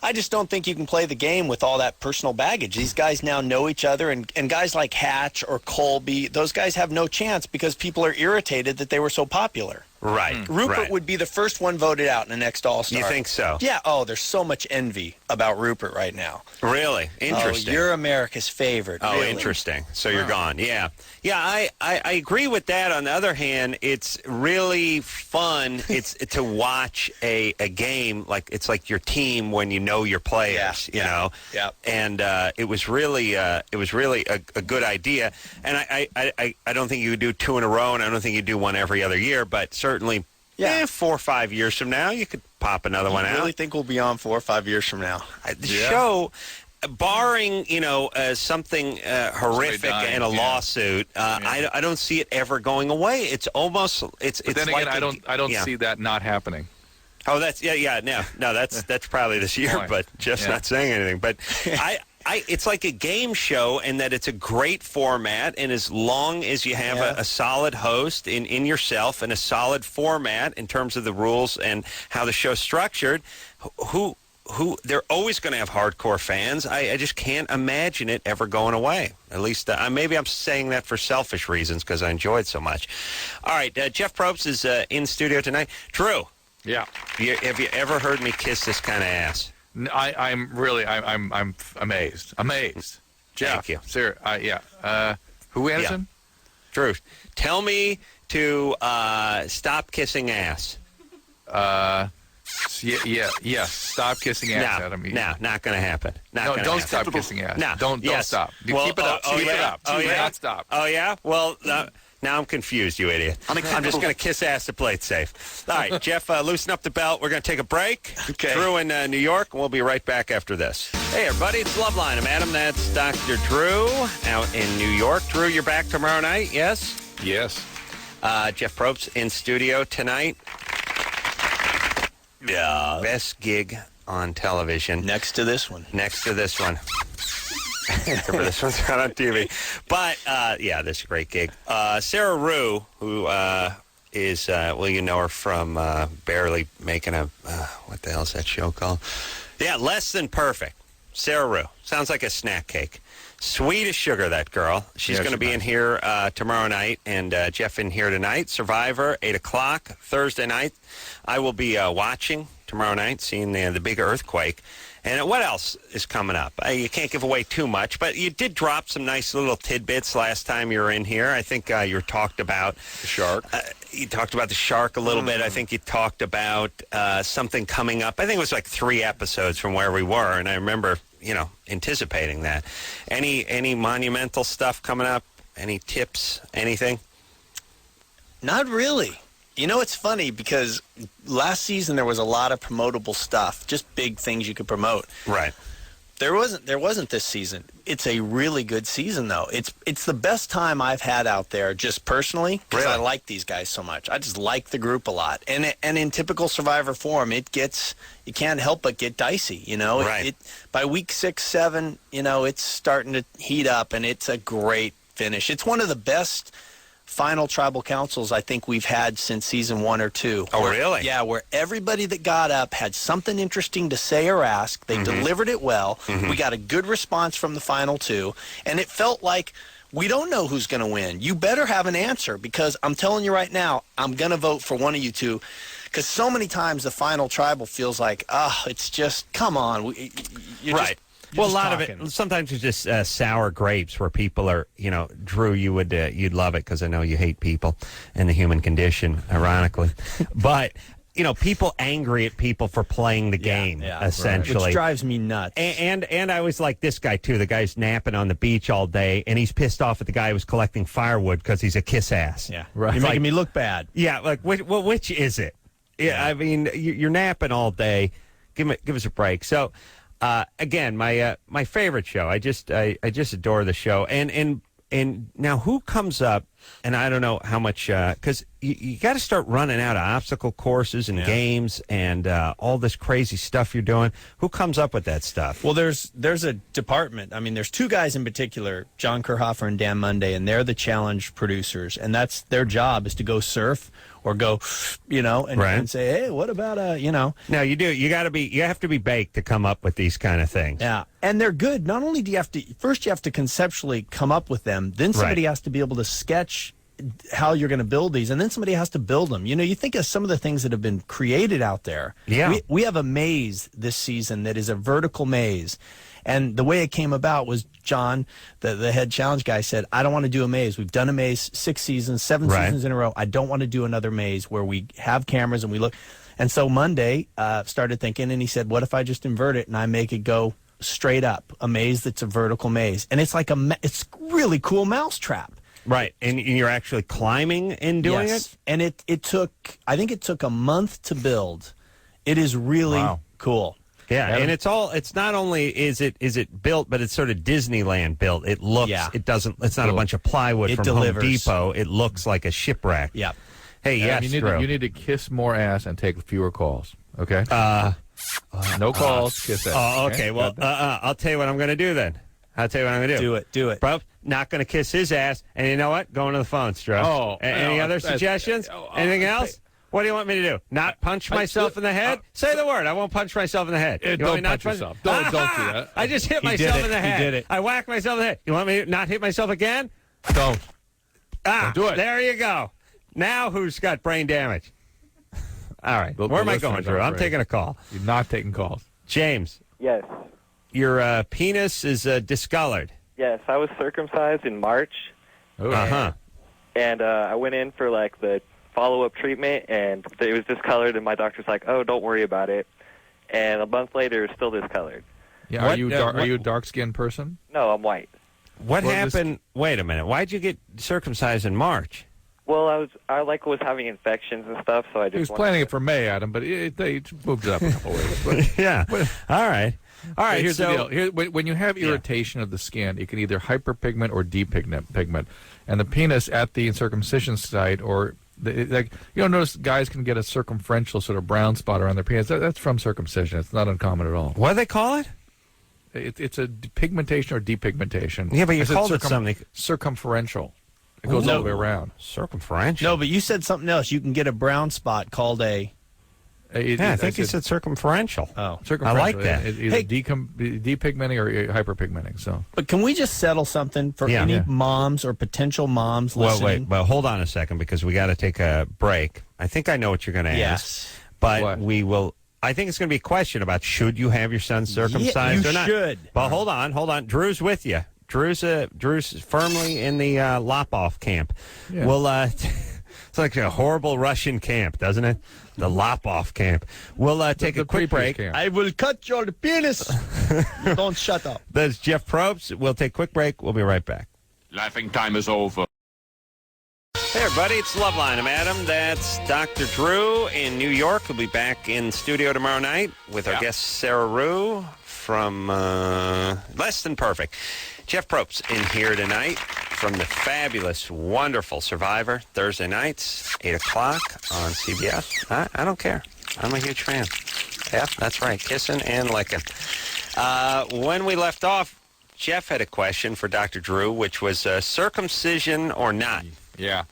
I just don't think you can play the game with all that personal baggage. These guys now know each other, and guys like Hatch or Colby, those guys have no chance because people are irritated that they were so popular. Right. Rupert would be the first one voted out in the next All-Star. You think so? Yeah. Oh, there's so much envy about Rupert right now. Really? Interesting. Oh, you're America's favorite. Oh, really. interesting. So you're gone. Yeah. Yeah, I agree with that. On the other hand, it's really fun. It's to watch a game like it's like your team when you know your players, you know. Yeah. And it was really a good idea. And I don't think you would do two in a row, and I don't think you do one every other year, but certainly 4 or 5 years from now, you could pop another one out. I really think we'll be on 4 or 5 years from now. The show, barring, something horrific and a lawsuit, I don't see it ever going away. It's almost, it's then like again, I don't see that not happening. Oh, that's, no, that's probably this year, but Jeff's not saying anything. But it's like a game show in that it's a great format, and as long as you have a solid host in yourself and a solid format in terms of the rules and how the show's structured, who they're always going to have hardcore fans. I just can't imagine it ever going away. At least maybe I'm saying that for selfish reasons because I enjoy it so much. All right, Jeff Probst is in studio tonight. Drew. Yeah. Have you ever heard me kiss this kind of ass? I'm amazed. Jeff, Thank you. Sir, who, Anderson? Yeah. Drew, tell me to stop kissing ass. Yeah. Stop kissing ass, Adam. No, not going to happen. Don't stop kissing ass. No, don't stop. Well, keep it up. Keep it up. Oh, Do yeah? not stop. Oh, yeah? Well, now I'm confused, you idiot. I'm just going to kiss ass to play it safe. All right, Jeff, loosen up the belt. We're going to take a break. Okay. Drew in New York, and we'll be right back after this. Hey, everybody, it's Loveline. I'm Adam. That's Dr. Drew out in New York. Drew, you're back tomorrow night, yes? Yes. Jeff Probst in studio tonight. Yeah. Best gig on television. Next to this one. Remember, this one's not on TV. But, this is a great gig. Sarah Rue, who is, you know her from barely making a, what the hell is that show called? Yeah, Less Than Perfect. Sarah Rue. Sounds like a snack cake. Sweet as sugar, that girl. She's going to be in here tomorrow night, and Jeff in here tonight. Survivor, 8 o'clock, Thursday night. I will be watching tomorrow night, seeing the big earthquake. And what else is coming up? You can't give away too much, but you did drop some nice little tidbits last time you were in here. I think you talked about the shark. You talked about the shark a little bit. I think you talked about something coming up. I think it was like 3 episodes from where we were, and I remember, anticipating that. Any monumental stuff coming up? Any tips? Anything? Not really. It's funny because last season there was a lot of promotable stuff, just big things you could promote. Right. There wasn't this season. It's a really good season, though. It's the best time I've had out there, just personally, because I like these guys so much. I just like the group a lot. And in typical Survivor form, you can't help but get dicey, Right. By week 6, 7, it's starting to heat up, and it's a great finish. It's one of the best final tribal councils I think we've had since season 1 or 2. Oh, really? Yeah, where everybody that got up had something interesting to say or ask. They delivered it well. We got a good response from the final 2, and it felt like we don't know who's going to win. You better have an answer, because I'm telling you right now, I'm going to vote for one of you two, because so many times the final tribal feels like, it's just, come on. You're right. Well, a lot of it, sometimes it's just sour grapes where people are, Drew, you'd love it because I know you hate people and the human condition, ironically. But, people angry at people for playing the game, essentially. Right. Which drives me nuts. And I was like this guy, too. The guy's napping on the beach all day, and he's pissed off at the guy who was collecting firewood because he's a kiss ass. Yeah, right. You're making me look bad. Yeah, like, which is it? Yeah, I mean, you're napping all day. Give us a break. So... again, my favorite show. I just adore the show. And now who comes up? And I don't know how much because you got to start running out of obstacle courses and games and all this crazy stuff you're doing. Who comes up with that stuff? Well, there's a department. I mean, there's 2 guys in particular, John Kerhofer and Dan Monday, and they're the challenge producers, and that's their job is to go surf or go, and say, hey, what about No, you do. You have to be baked to come up with these kind of things. Yeah, and they're good. Not only do you have to conceptually come up with them, then somebody has to be able to sketch how you're going to build these, and then somebody has to build them. You think of some of the things that have been created out there. Yeah. We have a maze this season that is a vertical maze. And the way it came about was John, the head challenge guy, said, I don't want to do a maze. We've done a maze 6 seasons, 7 seasons in a row. I don't want to do another maze where we have cameras and we look. And so Monday started thinking, and he said, what if I just invert it and I make it go straight up, a maze that's a vertical maze. And it's like it's really cool mousetrap. Right, and you're actually climbing and doing it? And I think it took a month to build. It is really cool. Yeah, and it's not only is it built, but it's sort of Disneyland built. It looks, it's not a bunch of plywood from Home Depot. It looks like a shipwreck. Yeah. Hey, yes, you need to kiss more ass and take fewer calls, okay? No calls, kiss ass. Oh, okay, well, I'll tell you what I'm going to do then. Do it. Bro, not going to kiss his ass, and you know what? Going to the phone, Stroh. Oh. Any other suggestions? Anything else? What do you want me to do? Not punch myself in the head? Say the word. I won't punch myself in the head. Don't punch yourself. Don't do that. I just hit myself in the head. He did it. I whacked myself in the head. You want me to not hit myself again? Don't do it. There you go. Now who's got brain damage? All right. Where am I going, Drew? I'm taking a call. You're not taking calls. James. Yes. Your penis is discolored. Yes, I was circumcised in March. Uh-huh. And I went in for, like, the follow-up treatment, and it was discolored, and my doctor's like, oh, don't worry about it. And a month later, it's still discolored. Yeah, are you a dark-skinned person? No, I'm white. What happened? Wait a minute. Why'd you get circumcised in March? Well, I was having infections and stuff, so I just He was planning it for May, Adam, but they moved it up a couple ways. But, yeah. All right. Here's the deal. When you have irritation of the skin, it can either hyperpigment or depigment. And the penis at the circumcision site, or notice guys can get a circumferential sort of brown spot around their penis. That's from circumcision. It's not uncommon at all. What do they call it? It's a pigmentation or depigmentation. Yeah, but you called it something. Circumferential. It goes all the way around. Circumferential? No, but you said something else. You can get a brown spot called a... I think you said circumferential. Oh, circumferential. I like that. Either depigmenting or hyperpigmenting. So, but can we just settle something for any moms or potential moms listening? Well, hold on a second, because we got to take a break. I think I know what you're going to ask. But we will. I think it's going to be a question about should you have your son circumcised or not. You should. Well, hold on. Drew's with you. Drew's firmly in the lop-off camp. Yeah. We'll. It's like a horrible Russian camp, doesn't it? The lop-off camp. We'll take a quick break. Camp. I will cut your penis. Don't shut up. That's Jeff Probst. We'll take a quick break. We'll be right back. Laughing time is over. Hey, everybody. It's Loveline. I'm Adam. That's Dr. Drew in New York. We'll be back in studio tomorrow night with our guest, Sarah Rue from Less Than Perfect. Jeff Probst in here tonight from the fabulous, wonderful Survivor, Thursday nights, 8 o'clock on CBS. I don't care. I'm a huge fan. Yeah, that's right. Kissing and licking. When we left off, Jeff had a question for Dr. Drew, which was circumcision or not. Yeah.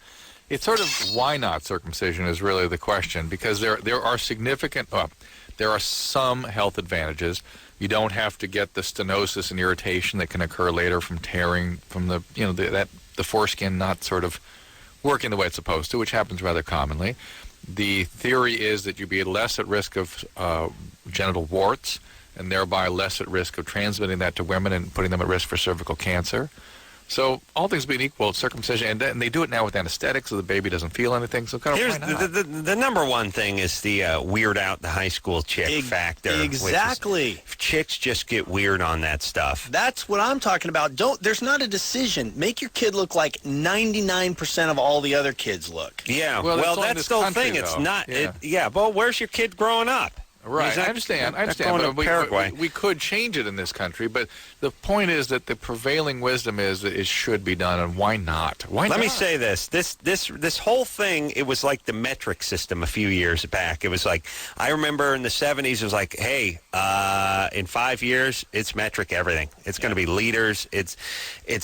It's sort of why not circumcision is really the question, because there are significant, there are some health advantages. You don't have to get the stenosis and irritation that can occur later from tearing from the foreskin not sort of working the way it's supposed to, which happens rather commonly. The theory is that you'd be less at risk of genital warts, and thereby less at risk of transmitting that to women and putting them at risk for cervical cancer. So all things being equal, circumcision, and they do it now with anesthetic, so the baby doesn't feel anything. So kind of here's the number one thing is the weird out the high school chick factor. Exactly. Chicks just get weird on that stuff. That's what I'm talking about. There's not a decision. Make your kid look like 99% of all the other kids look. Yeah. Well, that's the whole thing. Though. It's not. Yeah. But where's your kid growing up? Right, I understand. But we could change it in this country, but the point is that the prevailing wisdom is that it should be done, and why not? Let me say this. This whole thing, it was like the metric system a few years back. It was like, I remember in the 70s, it was like, hey, in 5 years, it's metric everything. It's going to be liters. It's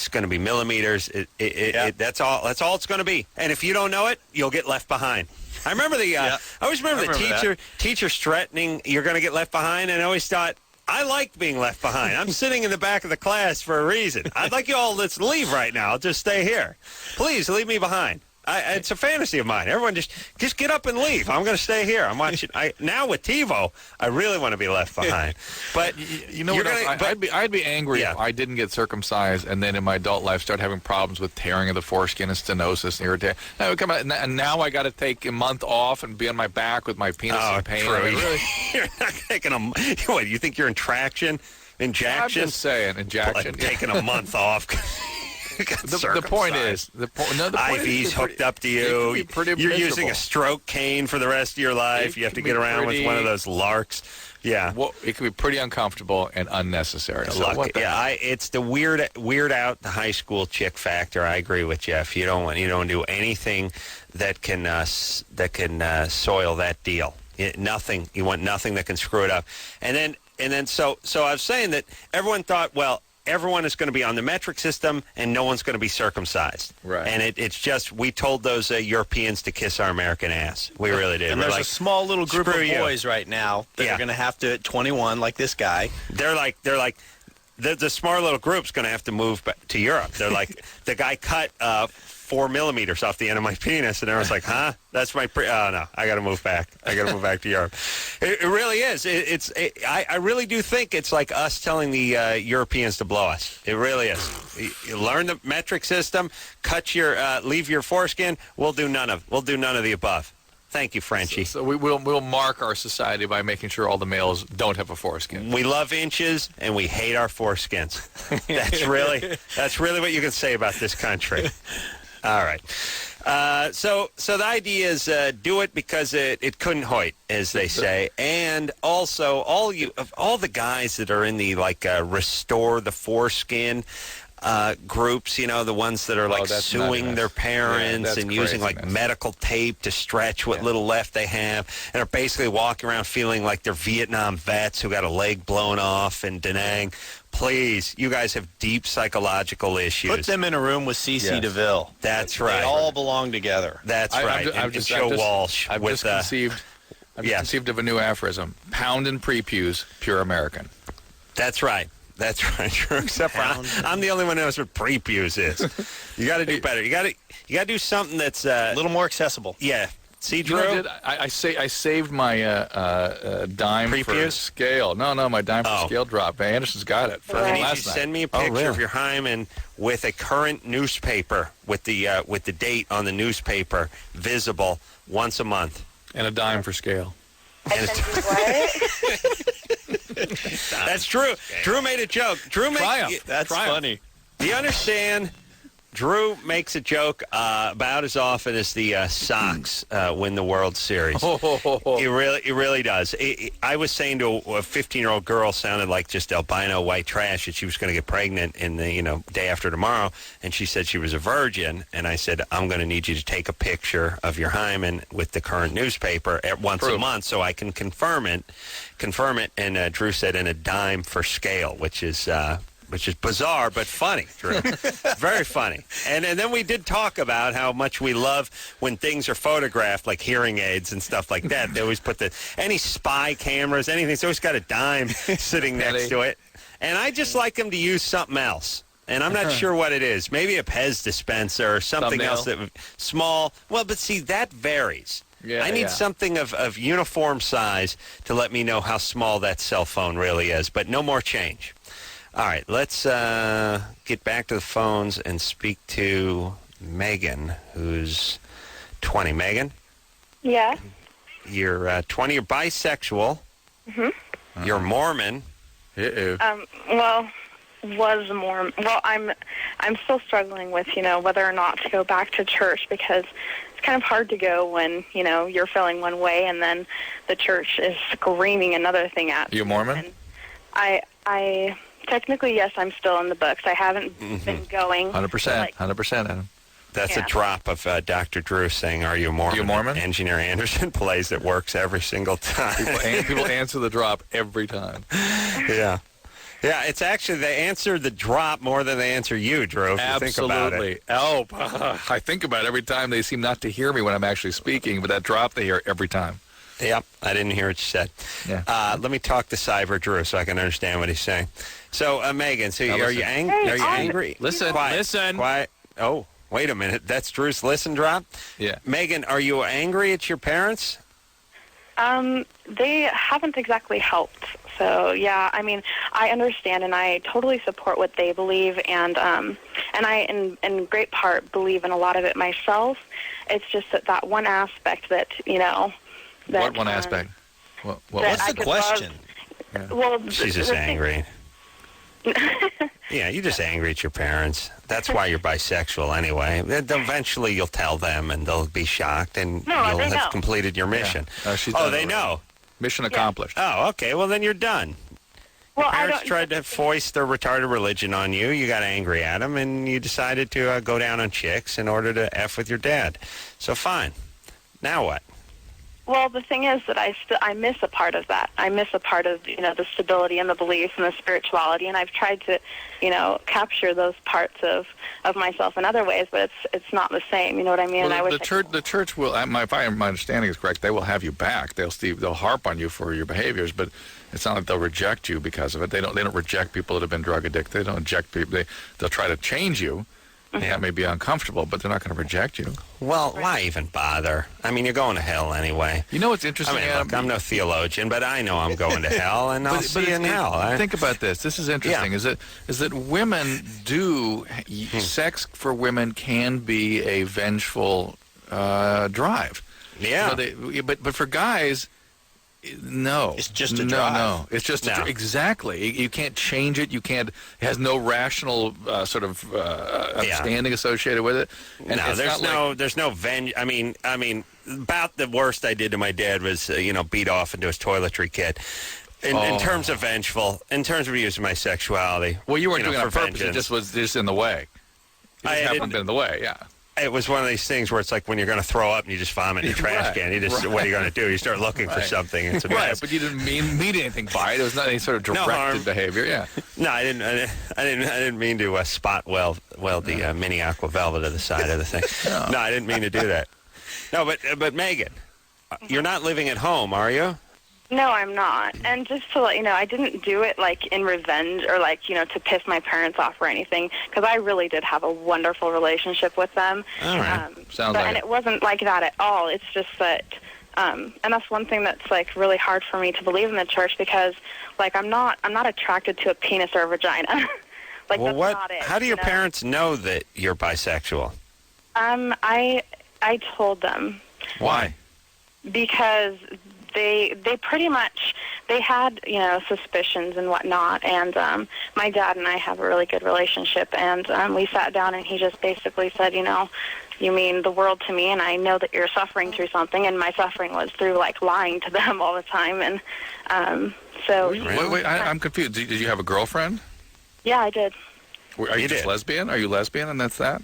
going to be millimeters. That's all it's going to be. And if you don't know it, you'll get left behind. I remember I always remember the teachers threatening you're going to get left behind, and I always thought, I liked being left behind. I'm sitting in the back of the class for a reason. I'd like you all to leave right now. I'll just stay here. Please leave me behind. It's a fantasy of mine. Everyone just get up and leave. I'm going to stay here. I'm watching. Now with TiVo, I really want to be left behind. But you know what? I'd be angry if I didn't get circumcised and then in my adult life start having problems with tearing of the foreskin and stenosis and irritation. And now I got to take a month off and be on my back with my penis in pain. True. Really? You're not taking what? You think you're in traction? Injection? I'm just saying, injection. Like taking a month off. The point is, IV's hooked up to you. You're using a stroke cane for the rest of your life. You have to get around with one of those larks. Yeah. Well, it can be pretty uncomfortable and unnecessary. It's the weird out the high school chick factor. I agree with Jeff. You don't do anything that can soil that deal. Nothing. You want nothing that can screw it up. And then so I was saying that everyone thought, well, everyone is going to be on the metric system, and no one's going to be circumcised. Right. And it's just, we told those Europeans to kiss our American ass. We really did. And there's a small little group of boys right now that are going to have to, at 21, like this guy. They're like, the smart little group's going to have to move back to Europe. They're like, the guy cut 4 millimeters off the end of my penis. And everyone's like, huh? That's my oh, no, I got to move back. I got to move back to Europe. It really is. I really do think it's like us telling the Europeans to blow us. It really is. You learn the metric system, leave your foreskin. We'll do none of the above. Thank you, Frenchie. So we'll mark our society by making sure all the males don't have a foreskin. We love inches and we hate our foreskins. That's really what you can say about this country. All right. So the idea is do it because it couldn't hurt, as they say, and also all the guys that are in the restore the foreskin groups, the ones that are suing their parents and using medical tape to stretch what little left they have, and are basically walking around feeling like they're Vietnam vets who got a leg blown off and Da Nang. Please, you guys have deep psychological issues. Put them in a room with C.C. DeVille. That's right. They all belong together. That's right. Walsh. I've just conceived of a new aphorism: pound and pre-pews, pure American. That's right. That's right. Except for I'm the only one who knows what pre-pews is. You got to do better. You got to do something that's a little more accessible. Yeah. See, Drew? I saved my dime for scale. No, my dime for scale dropped. Anderson's got it for last night. Send me a picture of your hymen with a current newspaper with the date on the newspaper visible once a month. And a dime for scale. That's true. Drew made a joke. That's funny. Do you understand? Drew makes a joke about as often as the Sox win the World Series. He really does. I was saying to a 15-year-old girl, sounded like just albino white trash, that she was going to get pregnant in the day after tomorrow, and she said she was a virgin. And I said, I'm going to need you to take a picture of your hymen with the current newspaper once a month so I can confirm it. And Drew said, in a dime for scale, which is bizarre, but funny, Drew. Very funny. And then we did talk about how much we love when things are photographed, like hearing aids and stuff like that. They always put any spy cameras, anything. It's always got a dime sitting next to it. And I just like them to use something else. And I'm not sure what it is. Maybe a Pez dispenser or something else that small. Well, but see, that varies. I need something of uniform size to let me know how small that cell phone really is, but no more change. All right, let's get back to the phones and speak to Megan, who's 20. Megan? Yeah. You're 20. You're bisexual. Mm-hmm. You're Mormon. Well, was Mormon. Well, I'm still struggling with, whether or not to go back to church, because it's kind of hard to go when, you're feeling one way and then the church is screaming another thing at you. You Mormon? And I technically, yes, I'm still in the books. I haven't been going. 100%. 100%, Adam. That's a drop of Dr. Drew saying, are you Mormon? Are you Mormon? Engineer Anderson plays. It works every single time. People answer the drop every time. Yeah. Yeah, it's actually, they answer the drop more than they answer you, Drew, if you think about it. I think about it every time. They seem not to hear me when I'm actually speaking, but that drop they hear every time. Yep, I didn't hear what you said. Yeah. Let me talk to Cyber Drew so I can understand what he's saying. So, Megan, are you angry? Are you angry? Listen. Quiet. Oh, wait a minute. That's Drew's listen drop? Yeah. Megan, are you angry at your parents? They haven't exactly helped. So, yeah, I mean, I understand and I totally support what they believe, and I, in great part, believe in a lot of it myself. It's just that one aspect that, what one aspect? What's the question? Well, she's just angry. Yeah, you're just angry at your parents. That's why you're bisexual anyway. Eventually you'll tell them and they'll be shocked and you'll have completed your mission. Yeah. They know. Mission accomplished. Oh, okay. Well, then you're done. Well, your parents tried to foist their retarded religion on you. You got angry at them and you decided to go down on chicks in order to F with your dad. So fine. Now what? Well, the thing is that I miss a part of that. I miss a part of, the stability and the beliefs and the spirituality, and I've tried to, capture those parts of myself in other ways, but it's not the same. You know what I mean? Well, the church will, if my understanding is correct, they will have you back. They'll harp on you for your behaviors, but it's not like they'll reject you because of it. They don't reject people that have been drug addicted. They don't reject people. They'll try to change you, That may be uncomfortable, but they're not going to reject you. Well, why even bother? I mean, you're going to hell anyway. You know what's interesting, I mean, Adam? look, I'm no theologian, but I know I'm going to hell, and I'll see you in hell. Think about this. This is interesting. Yeah. Is that women do sex for women can be a vengeful drive. Yeah. But for guys, no. It's just a drive. No. It's just exactly. You can't change it. You can't. It has no rational sort of understanding associated with it. And there's no venge. I mean, about the worst I did to my dad was beat off into his toiletry kit. In terms of vengeful, in terms of using my sexuality. Well, you weren't doing it on purpose. Vengeance. It just was just in the way. It just happened to be in the way. Yeah. It was one of these things where it's like when you're going to throw up and you just vomit in the trash can. What are you going to do? You start looking for something. It's a mess. But you didn't mean anything by it. It was not any sort of directed behavior. Yeah. No, I didn't mean to spot weld the mini aqua velvet to the side of the thing. No, I didn't mean to do that. No, but Megan, you're not living at home, are you? No, I'm not. And just to let you know, I didn't do it, in revenge or, to piss my parents off or anything, because I really did have a wonderful relationship with them. All right. Sounds like and it wasn't like that at all. It's just that, and that's one thing that's, really hard for me to believe in the church, because, I'm not attracted to a penis or a vagina. That's not it. How do your parents know that you're bisexual? I told them. Why? Because they pretty much, they had, suspicions and whatnot, and my dad and I have a really good relationship, and we sat down and he just basically said, you mean the world to me, and I know that you're suffering through something, and my suffering was through, lying to them all the time, and so... Wait, I'm confused. Did you have a girlfriend? Yeah, I did. Are you just lesbian? Are you lesbian and that's that?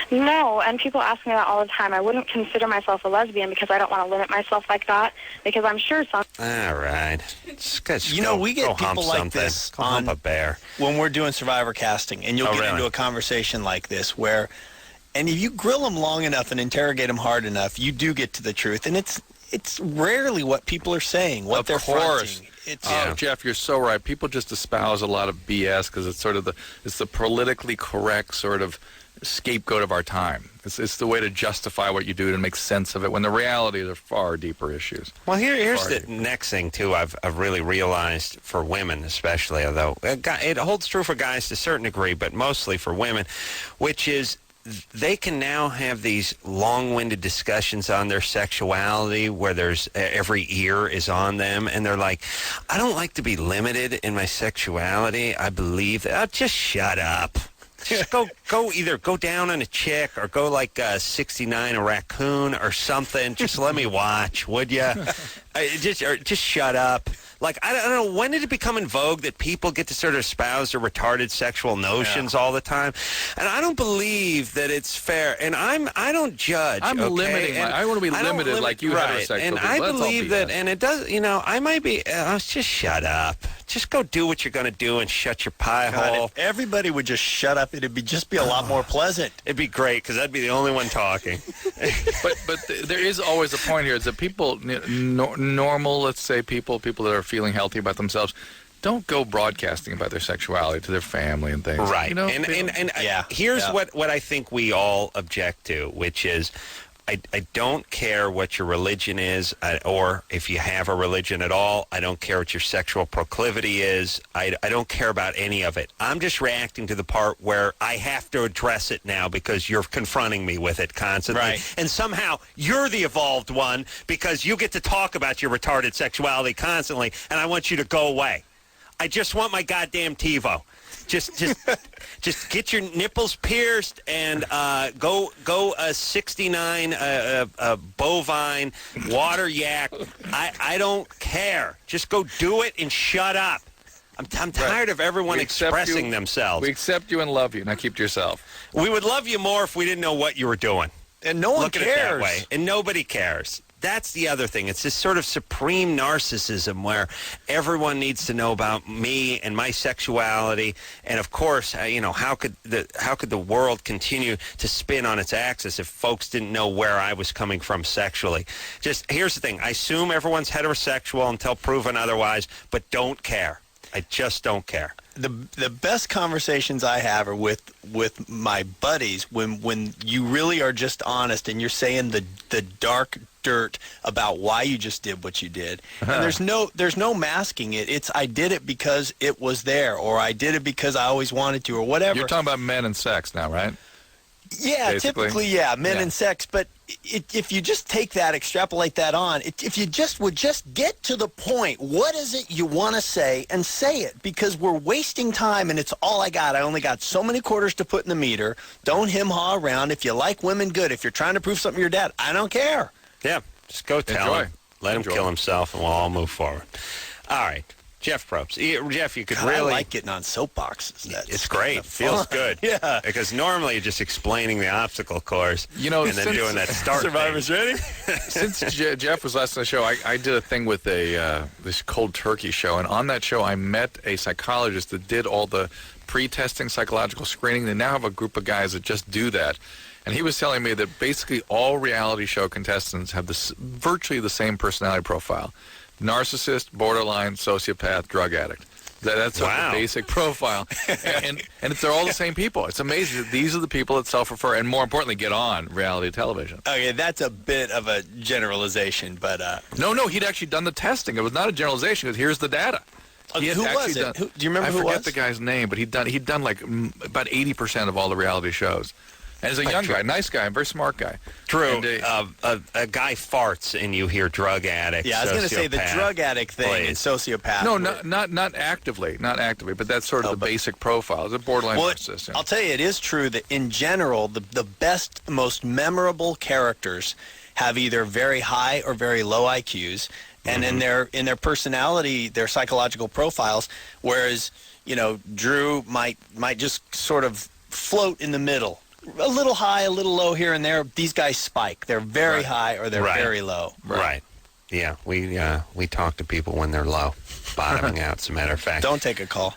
No, and people ask me that all the time. I wouldn't consider myself a lesbian because I don't want to limit myself like that, because I'm sure some... All right. We get people like this on a bear when we're doing Survivor casting, and you'll get into a conversation like this where, and if you grill them long enough and interrogate them hard enough, you do get to the truth, and it's rarely what people are saying, what they're fronting. Jeff, you're so right. People just espouse a lot of BS because it's sort of the politically correct sort of scapegoat of our time. It's the way to justify what you do and make sense of it, when the reality are far deeper issues. Well, here's the next thing, too, I've really realized for women especially, although it holds true for guys to a certain degree, but mostly for women, which is they can now have these long-winded discussions on their sexuality where there's every ear is on them, and they're like, I don't like to be limited in my sexuality. I believe that. Oh, just shut up. Just either go down on a chick or go 69 a raccoon or something. Just let me watch, would you? Just shut up. I don't know, when did it become in vogue that people get to sort of espouse their retarded sexual notions all the time? And I don't believe that it's fair. And I don't judge. I'm limiting. I want to be limited like you heterosexual. And I believe that, and it does, I might be, just shut up. Just go do what you're going to do and shut your pie hole. If everybody would just shut up, it'd just be a lot more pleasant. It'd be great, because I'd be the only one talking. but there is always a point here. Is that people, normal, let's say people that are feeling healthy about themselves, don't go broadcasting about their sexuality to their family and things. Right. Here's what I think we all object to, which is I don't care what your religion is, or if you have a religion at all. I don't care what your sexual proclivity is. I don't care about any of it. I'm just reacting to the part where I have to address it now because you're confronting me with it constantly. Right. And somehow you're the evolved one because you get to talk about your retarded sexuality constantly, and I want you to go away. I just want my goddamn TiVo. Just get your nipples pierced and go 69 bovine water yak. I don't care. Just go do it and shut up. I'm tired of everyone expressing themselves. We accept you and love you. Now keep to yourself. We would love you more if we didn't know what you were doing. And no one cares. Look at it that way. And nobody cares. That's the other thing. It's this sort of supreme narcissism where everyone needs to know about me and my sexuality. And of course, how could the world continue to spin on its axis if folks didn't know where I was coming from sexually? Just here's the thing. I assume everyone's heterosexual until proven otherwise, but don't care. I just don't care. The best conversations I have are with my buddies when you really are just honest and you're saying the dark dirt about why you just did what you did. And there's no masking it. It's I did it because it was there, or I did it because I always wanted to, or whatever. You're talking about men and sex now, right? Yeah, Basically. typically, yeah, men and sex. But if you just take that, extrapolate that on, if you just would just get to the point, what is it you want to say, and say it, because we're wasting time, and it's all I got. I only got so many quarters to put in the meter. Don't hem-haw around. If you like women, good. If you're trying to prove something to your dad, I don't care. Yeah, just go tell him. Let him kill himself, and we'll all move forward. All right. Jeff Probst. Jeff, you could God, really... I like getting on soapboxes. It's great. It feels good. Yeah. Because normally you're just explaining the obstacle course and then doing that start Survivors thing. ready? Since Jeff was last on the show, I did a thing with this cold turkey show, and on that show I met a psychologist that did all the pre-testing psychological screening. They now have a group of guys that just do that. And he was telling me that basically all reality show contestants have virtually the same personality profile. Narcissist, borderline, sociopath, drug addict. That's the basic profile. and they're all the same people. It's amazing that these are the people that self-refer and, more importantly, get on reality television. Okay, that's a bit of a generalization, but... No, he'd actually done the testing. It was not a generalization, because here's the data. Who was it? Do you remember who it was? I forget the guy's name, but he'd done like about 80% of all the reality shows. And he's a young guy, nice guy, a very smart guy. True. And, a guy farts and you hear drug addict. Yeah, I was going to say the drug addict thing and sociopath. No, not actively, but that's sort of the basic profile. It's a borderline narcissist. I'll tell you, it is true that in general, the best, most memorable characters have either very high or very low IQs, and in their personality, their psychological profiles. Whereas Drew might just sort of float in the middle. A little high, a little low here and there. These guys spike. They're very high or they're very low. Right. Yeah, we talk to people when they're low, bottoming out, as a matter of fact. Don't take a call.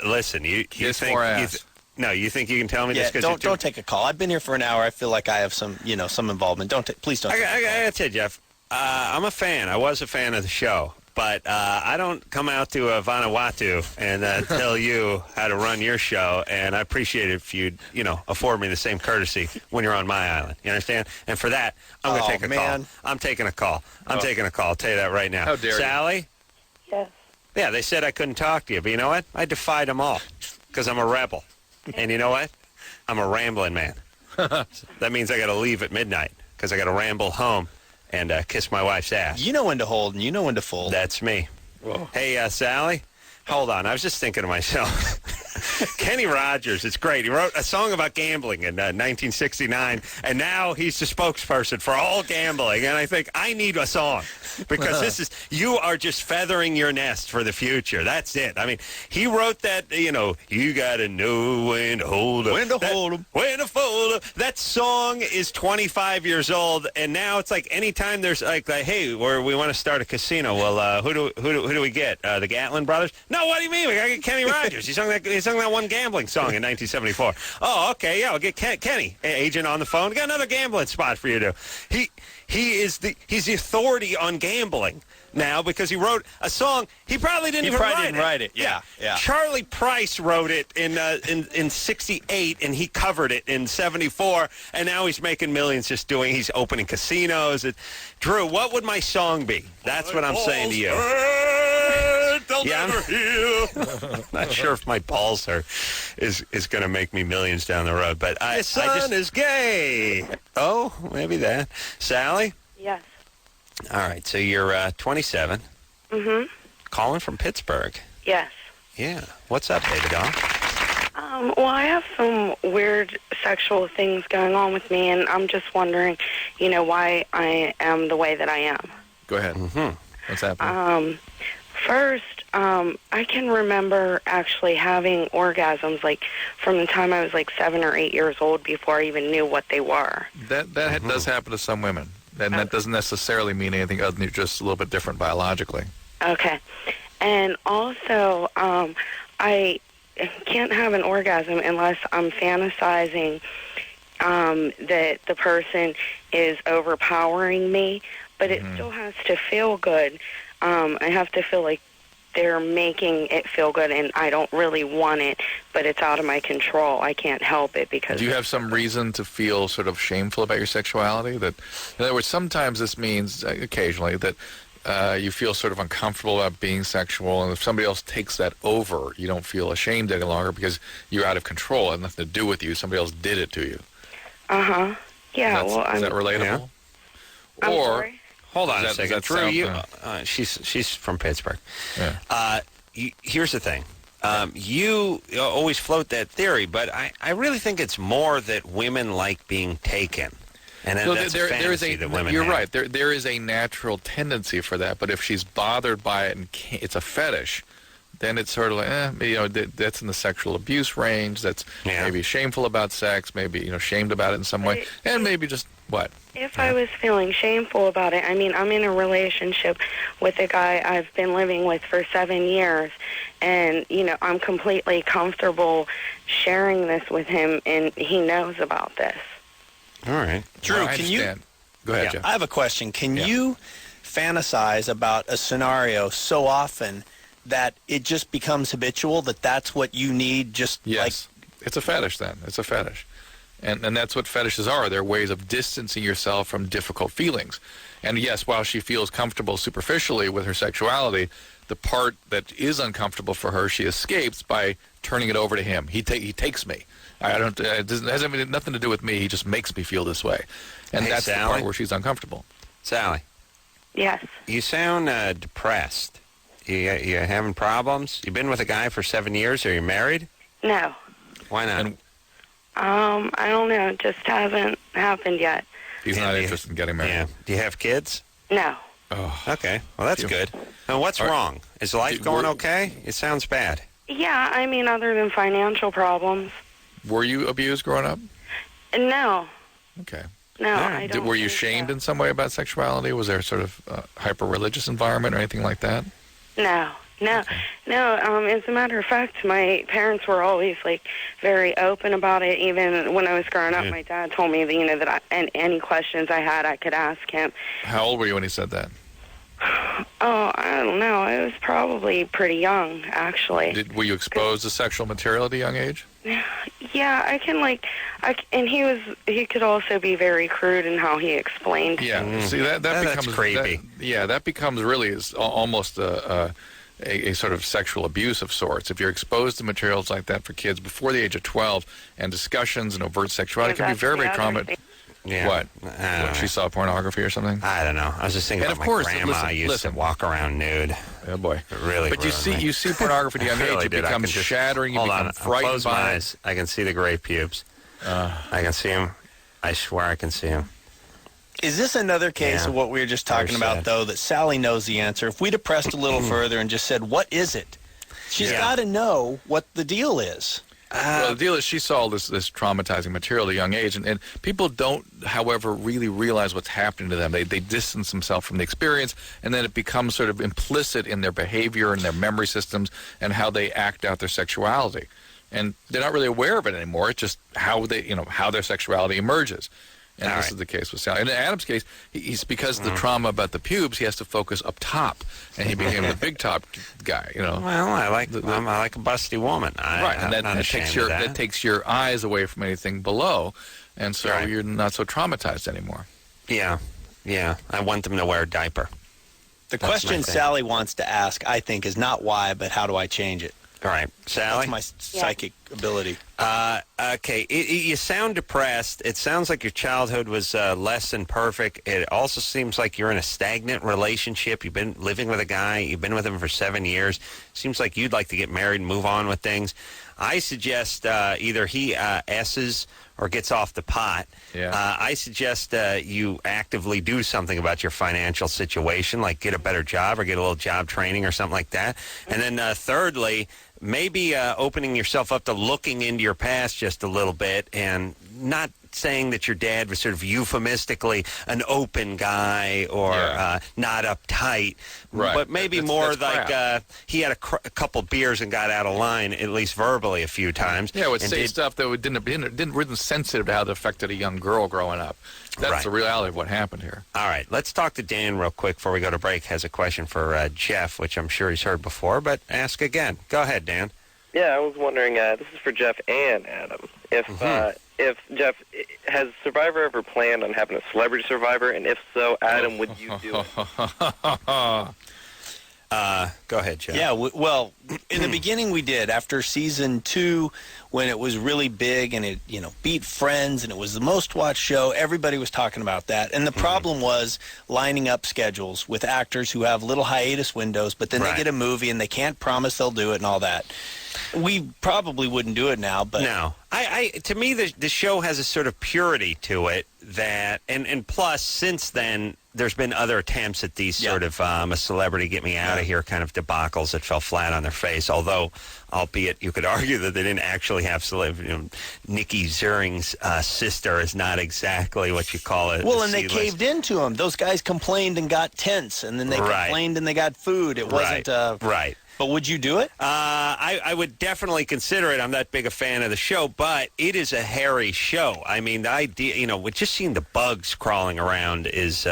Listen, you think... You think you can tell me this? Don't take a call. I've been here for an hour. I feel like I have some involvement. Please don't. I gotta tell you, Jeff, I'm a fan. I was a fan of the show. But I don't come out to Vanuatu and tell you how to run your show, and I appreciate it if you'd, afford me the same courtesy when you're on my island. You understand? And for that, I'm going to take a call. I'm taking a call. I'll tell you that right now. How dare Sally? Yes. Yeah, they said I couldn't talk to you, but you know what? I defied them all because I'm a rebel. And you know what? I'm a rambling man. That means I got to leave at midnight because I got to ramble home and kiss my wife's ass. You know when to hold and you know when to fold. That's me. Whoa. Hey, Sally, hold on. I was just thinking to myself, Kenny Rogers, it's great. He wrote a song about gambling in 1969, and now he's the spokesperson for all gambling. And I think I need a song because you are just feathering your nest for the future. That's it. I mean, he wrote that, you got to know when to hold 'em. When to hold 'em. When to fold 'em. That song is 25 years old, and now it's like anytime there's like hey, we want to start a casino. Well, who do we get? The Gatlin brothers? No, what do you mean? We got to get Kenny Rogers. He sung that one gambling song in 1974. Oh, okay, yeah, we'll get Kenny, agent on the phone. We got another gambling spot for you to do. He's the authority on gambling now because he wrote a song. He probably didn't write it. Yeah. Charlie Price wrote it in 68, and he covered it in 74, and now he's making millions he's opening casinos. Drew, what would my song be? That's what I'm saying to you. I'm not sure if my balls is going to make me millions down the road, but the son is gay. Oh, maybe that. Sally? Yes. All right, so you're 27. Mm-hmm. Calling from Pittsburgh. Yes. Yeah. What's up, baby doll? Well, I have some weird sexual things going on with me, and I'm just wondering, why I am the way that I am. Go ahead. Mm-hmm. What's happening? First, I can remember actually having orgasms, like, from the time I was, 7 or 8 years old before I even knew what they were. That does happen to some women, and that doesn't necessarily mean anything other than you're just a little bit different biologically. Okay. And also, I can't have an orgasm unless I'm fantasizing that the person is overpowering me, but it still has to feel good. I have to feel like they're making it feel good, and I don't really want it, but it's out of my control. I can't help it because... Do you have some reason to feel sort of shameful about your sexuality? That, in other words, sometimes this means, occasionally, that you feel sort of uncomfortable about being sexual, and if somebody else takes that over, you don't feel ashamed any longer because you're out of control. It has nothing to do with you. Somebody else did it to you. Uh-huh. Yeah, is that relatable? I'm or... sorry? Hold on a second. Drew, she's from Pittsburgh. Yeah. Here's the thing. You always float that theory, but I really think it's more that women like being taken. And that's a fantasy that women have. Right. There is a natural tendency for that, but if she's bothered by it and it's a fetish, then it's sort of like, that's in the sexual abuse range. That's maybe shameful about sex, maybe, shamed about it in some way, and maybe just what? If I was feeling shameful about it, I mean, I'm in a relationship with a guy I've been living with for 7 years, and, I'm completely comfortable sharing this with him, and he knows about this. All right. Drew, can you... Go ahead, Jeff. I have a question. Can you fantasize about a scenario so often that it just becomes habitual, that's what you need, Yes. It's a fetish then. It's a fetish. And that's what fetishes are. They're ways of distancing yourself from difficult feelings. And yes, while she feels comfortable superficially with her sexuality, the part that is uncomfortable for her, she escapes by turning it over to him. He takes me. It has nothing to do with me. He just makes me feel this way. And that's Sally? the part where she's uncomfortable. Sally. Yes. You sound depressed. You having problems? You've been with a guy for 7 years. Are you married? No. Why not? I don't know. It just hasn't happened yet. He's not interested in getting married. Yeah. Do you have kids? No. Oh. Okay. Well, that's good. And what's wrong? Is life going okay? It sounds bad. Yeah, I mean, other than financial problems. Were you abused growing up? No. Okay. No, I don't. Were you shamed in some way about sexuality? Was there sort of a hyper-religious environment or anything like that? No. As a matter of fact, my parents were always very open about it. Even when I was growing up, my dad told me that that any questions I had, I could ask him. How old were you when he said that? Oh, I don't know. I was probably pretty young, actually. Were you exposed to sexual material at a young age? Yeah, I can and he could also be very crude in how he explained. Yeah, see that becomes creepy. That becomes really almost a sort of sexual abuse of sorts. If you're exposed to materials like that for kids before the age of 12, and discussions and overt sexuality can be very, very traumatic. Yeah. What? She saw pornography or something? I don't know. I was just thinking and about of course, my grandma used to walk around nude. Oh boy, it really. But you see pornography at a young age. It becomes shattering. You become frightened close my eyes. I can see the gray pubes. I can see them. I swear I can see them. Is this another case of what we were just talking about, though, that Sally knows the answer? If we'd have pressed a little further and just said, what is it? She's got to know what the deal is. Well, the deal is she saw this traumatizing material at a young age, and people don't, however, really realize what's happening to them. They distance themselves from the experience, and then it becomes sort of implicit in their behavior and their memory systems and how they act out their sexuality. And they're not really aware of it anymore. It's just how how their sexuality emerges. And this is the case with Sally. In Adam's case, he's because of the trauma about the pubes, he has to focus up top, and he became the big top guy. Well, I like a busty woman. Right, and that takes your eyes away from anything below, and so you're not so traumatized anymore. Yeah. I want them to wear a diaper. The question Sally wants to ask, I think, is not why, but how do I change it? All right, Sally? That's my psychic ability. Okay, you sound depressed. It sounds like your childhood was less than perfect. It also seems like you're in a stagnant relationship. You've been living with a guy. You've been with him for 7 years. Seems like you'd like to get married and move on with things. I suggest either he S's or gets off the pot. I suggest you actively do something about your financial situation, like get a better job or get a little job training or something like that. And then thirdly, maybe opening yourself up to looking into your past just a little bit and not saying that your dad was sort of euphemistically an open guy or not uptight, but maybe more like he had a couple beers and got out of line, at least verbally, a few times. Yeah, would say stuff that wasn't sensitive to how it affected a young girl growing up. That's the reality of what happened here. All right, let's talk to Dan real quick before we go to break. Has a question for Jeff, which I'm sure he's heard before, but ask again. Go ahead, Dan. Yeah, I was wondering, this is for Jeff and Adam, if Jeff, has Survivor ever planned on having a celebrity Survivor, and if so, Adam, would you do it? Go ahead, Jeff. Yeah, well, in the beginning we did. After season 2, when it was really big and it, beat Friends and it was the most watched show, everybody was talking about that. And the problem was lining up schedules with actors who have little hiatus windows, but then they get a movie and they can't promise they'll do it and all that. We probably wouldn't do it now, but no. To me, the show has a sort of purity to it that, and plus, since then, there's been other attempts at these sort of a celebrity get me out of here kind of debacles that fell flat on their face. Although, albeit you could argue that they didn't actually have Nikki Ziering's sister is not exactly what you call it. Well, and they caved into them. Those guys complained and got tents, and then they complained and they got food. It wasn't right. But would you do it? I would definitely consider it. I'm that big a fan of the show, but it is a hairy show. I mean, the idea, with just seeing the bugs crawling around is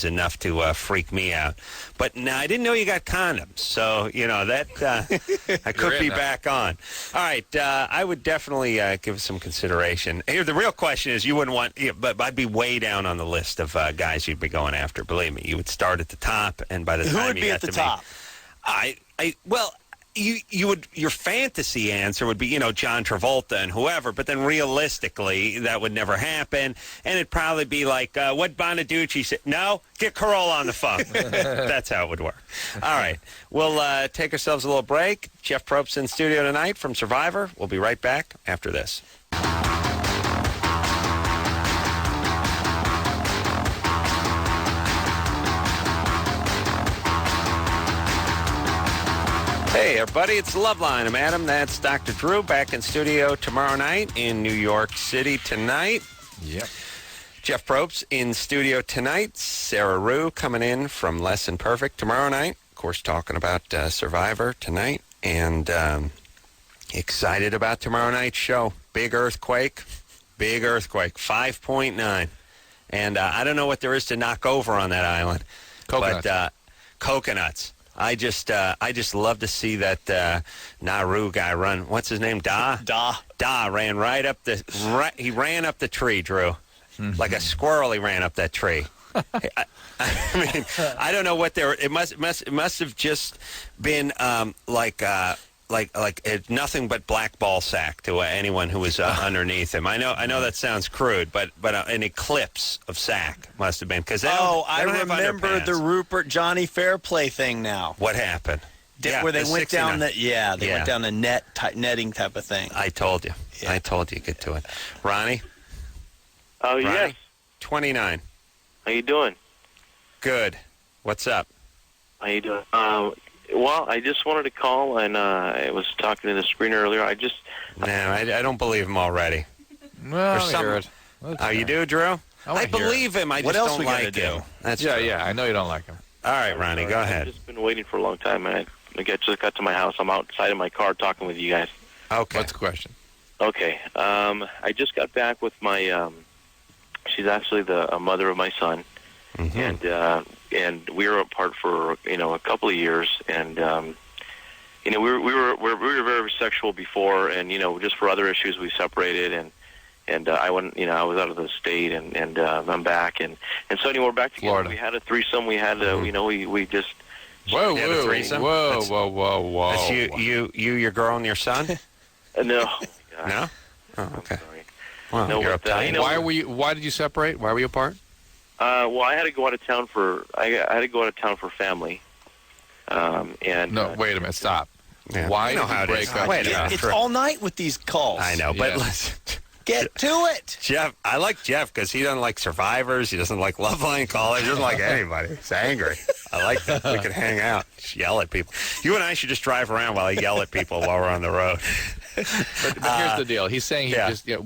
enough to freak me out. But no, I didn't know you got condoms, so that I could be back on. All right, I would definitely give it some consideration. Here, the real question is, you wouldn't want, but I'd be way down on the list of guys you'd be going after. Believe me, you would start at the top, and by the time who would you be got at the to top? You would, your fantasy answer would be, John Travolta and whoever, but then realistically, that would never happen, and it'd probably be like, what Bonaducci said, no, get Carolla on the phone. That's how it would work. All right, we'll take ourselves a little break. Jeff Probst in studio tonight from Survivor. We'll be right back after this. Hey, everybody, it's Loveline. I'm Adam. That's Dr. Drew back in studio tomorrow night in New York City tonight. Yep. Jeff Probst in studio tonight. Sarah Rue coming in from Less Than Perfect tomorrow night. Of course, talking about Survivor tonight. And excited about tomorrow night's show. Big earthquake. 5.9. And I don't know what there is to knock over on that island. Coconuts. But coconuts. I just love to see that Nauru guy run. What's his name? Da ran right up he ran up the tree, Drew. Like a squirrel, he ran up that tree. I mean, I don't know what it must have just been like nothing but black ball sack to anyone who was underneath him. I know that sounds crude, but an eclipse of sack must have been, because I remember the Rupert Johnny Fairplay thing now. What happened? Where they went down went down the netting type of thing. I told you. Yeah. I told you. Get to it, Ronnie. Oh yes. 29. How you doing? Good. What's up? How you doing? Well, I just wanted to call, and I was talking to the screener earlier. I don't believe him already. Well, you do, Drew? I believe him. I just don't like him. That's true. I know you don't like him. All right, Ronnie, go ahead. I've just been waiting for a long time, and I just got to my house. I'm outside of my car talking with you guys. Okay. What's the question? Okay. I just got back with my. She's actually a mother of my son, and we were apart for a couple of years, and we were very sexual before, and just for other issues we separated, and I went, I was out of the state, and I'm back, and so anyway, we're back together. Florida. We had a threesome. We had we just. Whoa! That's you, your girl, and your son. No. No. Oh, okay. Well, no, you're uptight. Why did you separate? Why were you apart? Well, I had to go out of town for family. And no, wait a minute, stop. Yeah. Why did you break up? Wait a minute, it's all night with these calls. I know, but listen. Get to it. Jeff, I like Jeff because he doesn't like survivors. He doesn't like Loveline callers. He doesn't like anybody. He's angry. I like that. We could hang out, just yell at people. You and I should just drive around while I yell at people while we're on the road. But here's the deal. He's saying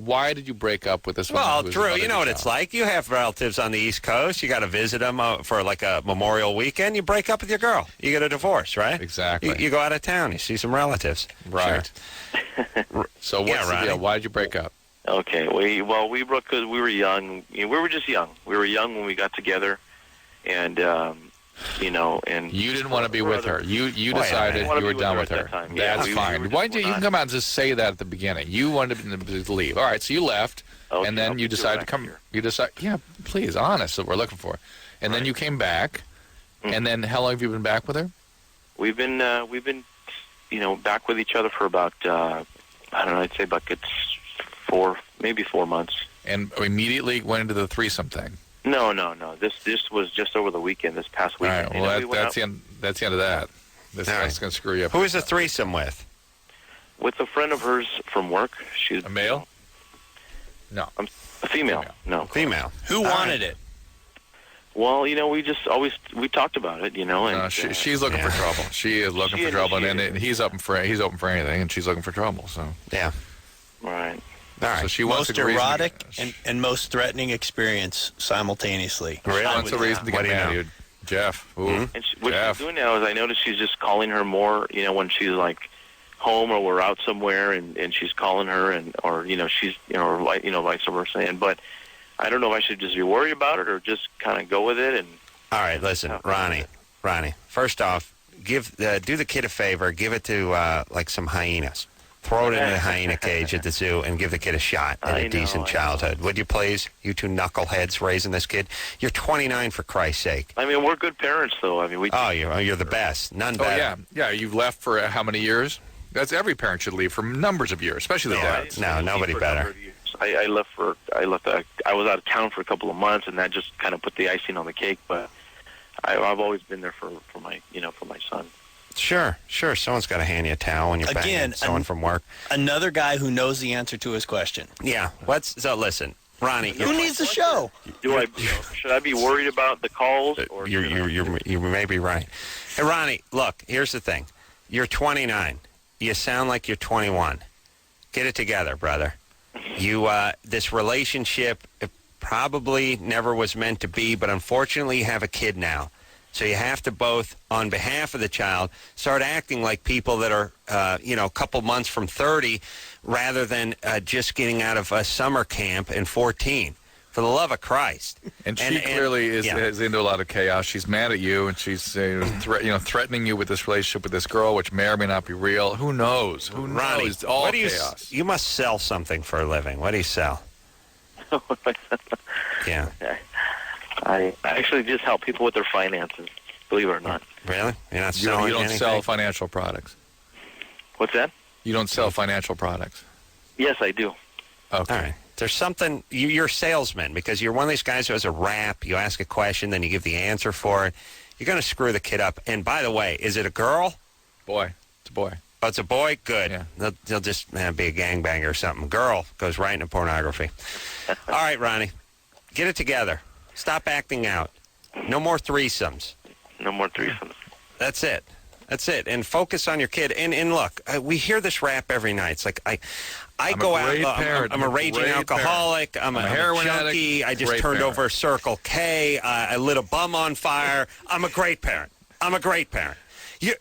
why did you break up with this one? Well, Drew, you know what it's like. You have relatives on the East Coast. You got to visit them for like a Memorial weekend. You break up with your girl. You get a divorce, right? Exactly. You go out of town. You see some relatives. Right. Sure. So what's the deal? Why did you break up? Okay. We broke because we were young. We were just young. We were young when we got together, and and you didn't want to be with her. You decided you were done with her. That's fine. Why did you can come out and just say that at the beginning? You wanted to leave. All right, so you left, and then you decided to come. Here. You decide, please, honest, what we're looking for. And then you came back, and then how long have you been back with her? We've been back with each other for about I don't know. I'd say about 4 months. And immediately went into the threesome thing. No. This was just over the weekend. This past weekend. All right. Well, that's the end of that. That's going to screw you up. Who is the threesome with? With a friend of hers from work. She's a male. No, a female. No, female. Who wanted it? Well, we talked about it, and she's looking for trouble. She is looking for trouble, and he's open for anything, and she's looking for trouble. So yeah, right. All right. So she wants most erotic and most threatening experience simultaneously. Really? What's the reason to get married, Jeff? Ooh. And what she's doing now is I notice she's just calling her more. When she's like home or we're out somewhere, and she's calling her, or she's vice versa. But I don't know if I should just be worried about it or just kind of go with it. And all right, listen, Ronnie. First off, do the kid a favor. Give it to like some hyenas. Throw it into the hyena cage at the zoo and give the kid a shot at a decent childhood. Would you please? You two knuckleheads raising this kid. You're 29, for Christ's sake. I mean, we're good parents, though. I mean, you're the best. None better. Yeah. You've left for how many years? That's every parent should leave for numbers of years, especially the dads. No, nobody better. I was out of town for a couple of months, and that just kind of put the icing on the cake. But I've always been there for my son. Sure. Someone's got to hand you a towel when you're banging someone from work. Another guy who knows the answer to his question. Yeah. So listen, Ronnie. Who needs the show? Should I be worried about the calls? Or you may be right. Hey, Ronnie, look, here's the thing. You're 29. You sound like you're 21. Get it together, brother. This relationship probably never was meant to be, but unfortunately you have a kid now. So you have to both, on behalf of the child, start acting like people that are, a couple months from 30 rather than just getting out of a summer camp in 14. For the love of Christ. And she clearly is into a lot of chaos. She's mad at you, and she's threatening you with this relationship with this girl, which may or may not be real. Who knows? Ronnie, knows? All chaos. You must sell something for a living. What do you sell? Yeah. I actually just help people with their finances, believe it or not. Really? You're not selling You don't anything? sell financial products. What's that? You don't sell financial products. Yes, I do. Okay. All right. There's something, you're a salesman because you're one of these guys who has a rap. You ask a question, then you give the answer for it. You're going to screw the kid up. And by the way, is it a girl? Boy. It's a boy. Oh, it's a boy? Good. Yeah. They'll just be a gangbanger or something. Girl goes right into pornography. All right, Ronnie. Get it together. Stop acting out. No more threesomes. No more threesomes. That's it. And focus on your kid. And look, we hear this rap every night. It's like I go out. I'm a raging alcoholic. I'm a heroin junkie. I just turned over a Circle K. I lit a bum on fire. I'm a great parent.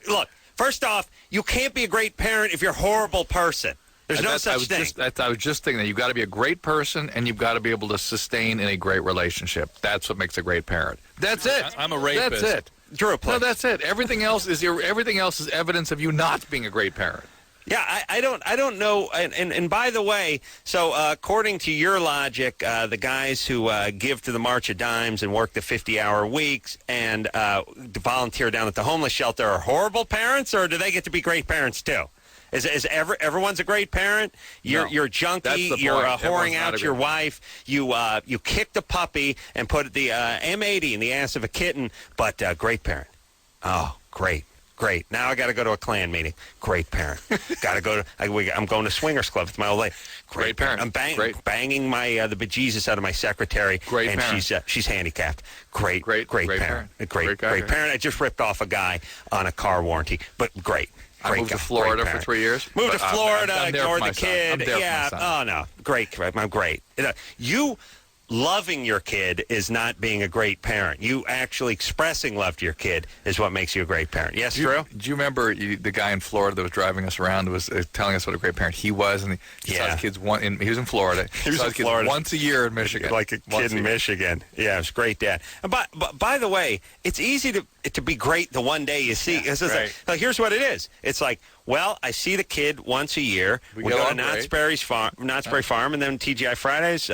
Look, first off, you can't be a great parent if you're a horrible person. There's no such thing. I was just thinking that you've got to be a great person, and you've got to be able to sustain in a great relationship. That's what makes a great parent. That's it. I'm a rapist. That's it. Drew, no, that's it. Everything else is evidence of you not being a great parent. Yeah, I don't know. And by the way, so according to your logic, the guys who give to the March of Dimes and work the 50-hour weeks and volunteer down at the homeless shelter are horrible parents, or do they get to be great parents too? Is everyone's a great parent? You're a junkie. You're whoring out your wife. You kicked a puppy and put the M80 in the ass of a kitten. But great parent. Oh, great. Great. Now I got to go to a Klan meeting. Great parent. Got to go to. I'm going to swingers club with my old lady. Great parent. I'm banging my the bejesus out of my secretary. Great and parent. she's handicapped. Great parent. Great Great parent. I just ripped off a guy on a car warranty, but great. I moved to Florida for 3 years. Moved to Florida, ignored the kid. Yeah. Oh no, great. I'm great. You loving your kid is not being a great parent. You actually expressing love to your kid is what makes you a great parent. Yes, Drew? Do you remember the guy in Florida that was driving us around was telling us what a great parent he was? And he saw his kids he was in Florida. He was in his kids Florida once a year in Michigan. Like a kid in Michigan. Yeah, it was great, Dad. And by the way, it's easy to be great the one day you see. It's like, here's what it is. It's like, well, I see the kid once a year. We go to Knott's Berry Farm, and then TGI Fridays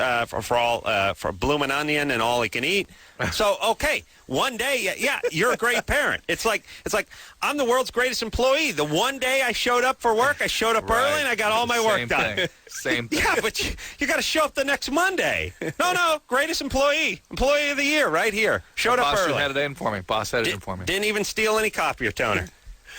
for Bloomin' Onion and all he can eat. So, okay, one day, you're a great parent. It's like I'm the world's greatest employee. The one day I showed up for work, I showed up early, and I got all my work done. Same thing. Yeah, but you got to show up the next Monday. No, greatest employee of the year, right here. Showed up early. Boss had it in for me. Boss had it in for me. Didn't even steal any copier toner.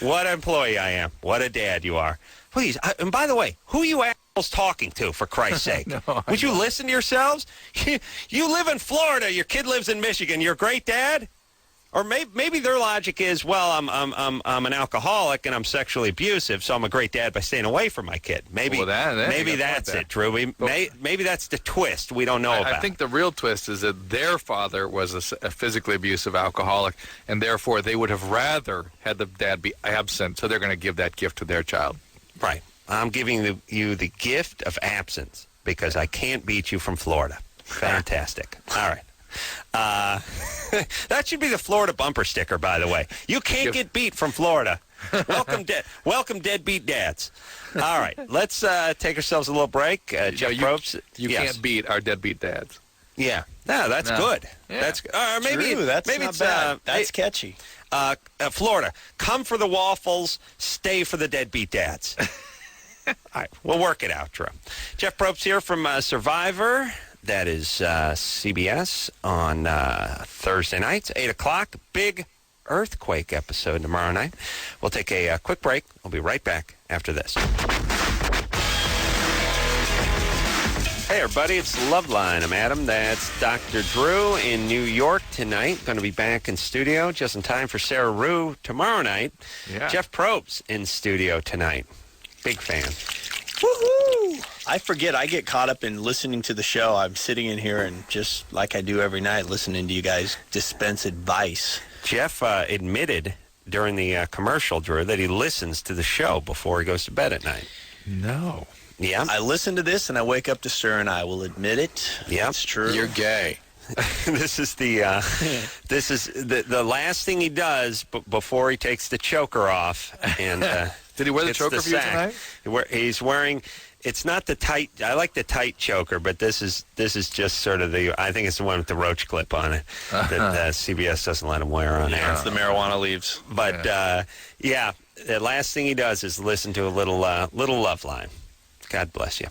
What an employee I am. What a dad you are. Please, and by the way, who are you assholes talking to, for Christ's sake? Would you listen to yourselves? You live in Florida. Your kid lives in Michigan. You're a great dad? Or maybe their logic is, well, I'm an alcoholic and I'm sexually abusive, so I'm a great dad by staying away from my kid. Maybe that's it, Drew. Maybe that's the twist we don't know about. I think the real twist is that their father was a physically abusive alcoholic, and therefore they would have rather had the dad be absent, so they're going to give that gift to their child. Right. I'm giving you the gift of absence because I can't beat you from Florida. Fantastic. All right. That should be the Florida bumper sticker, by the way. You can't get beat from Florida. Welcome, deadbeat dads. All right, let's take ourselves a little break. Jeff Probst. You can't beat our deadbeat dads. Yeah, that's good. Yeah. That's maybe not it's bad. That's catchy. Florida, come for the waffles, stay for the deadbeat dads. All right, we'll work it out, Drew. Jeff Probst here from Survivor. That is CBS on Thursday nights, 8 o'clock. Big earthquake episode tomorrow night. We'll take a quick break. We'll be right back after this. Hey, everybody, it's Loveline. I'm Adam. That's Dr. Drew in New York tonight. Going to be back in studio just in time for Sarah Rue tomorrow night. Yeah. Jeff Probst in studio tonight. Big fan. Woohoo! I forget. I get caught up in listening to the show. I'm sitting in here and just like I do every night, listening to you guys dispense advice. Jeff admitted during the commercial, Drew, that he listens to the show before he goes to bed at night. No. Yeah. I listen to this and I wake up to stir, and I will admit it. Yeah. It's true. You're gay. This is the last thing he does before he takes the choker off. And did he wear the choker for you tonight? He's wearing. It's not the tight. I like the tight choker, but this is just sort of the. I think it's the one with the roach clip on it that CBS doesn't let him wear on air. It's the marijuana leaves. But the last thing he does is listen to a little Loveline. God bless you.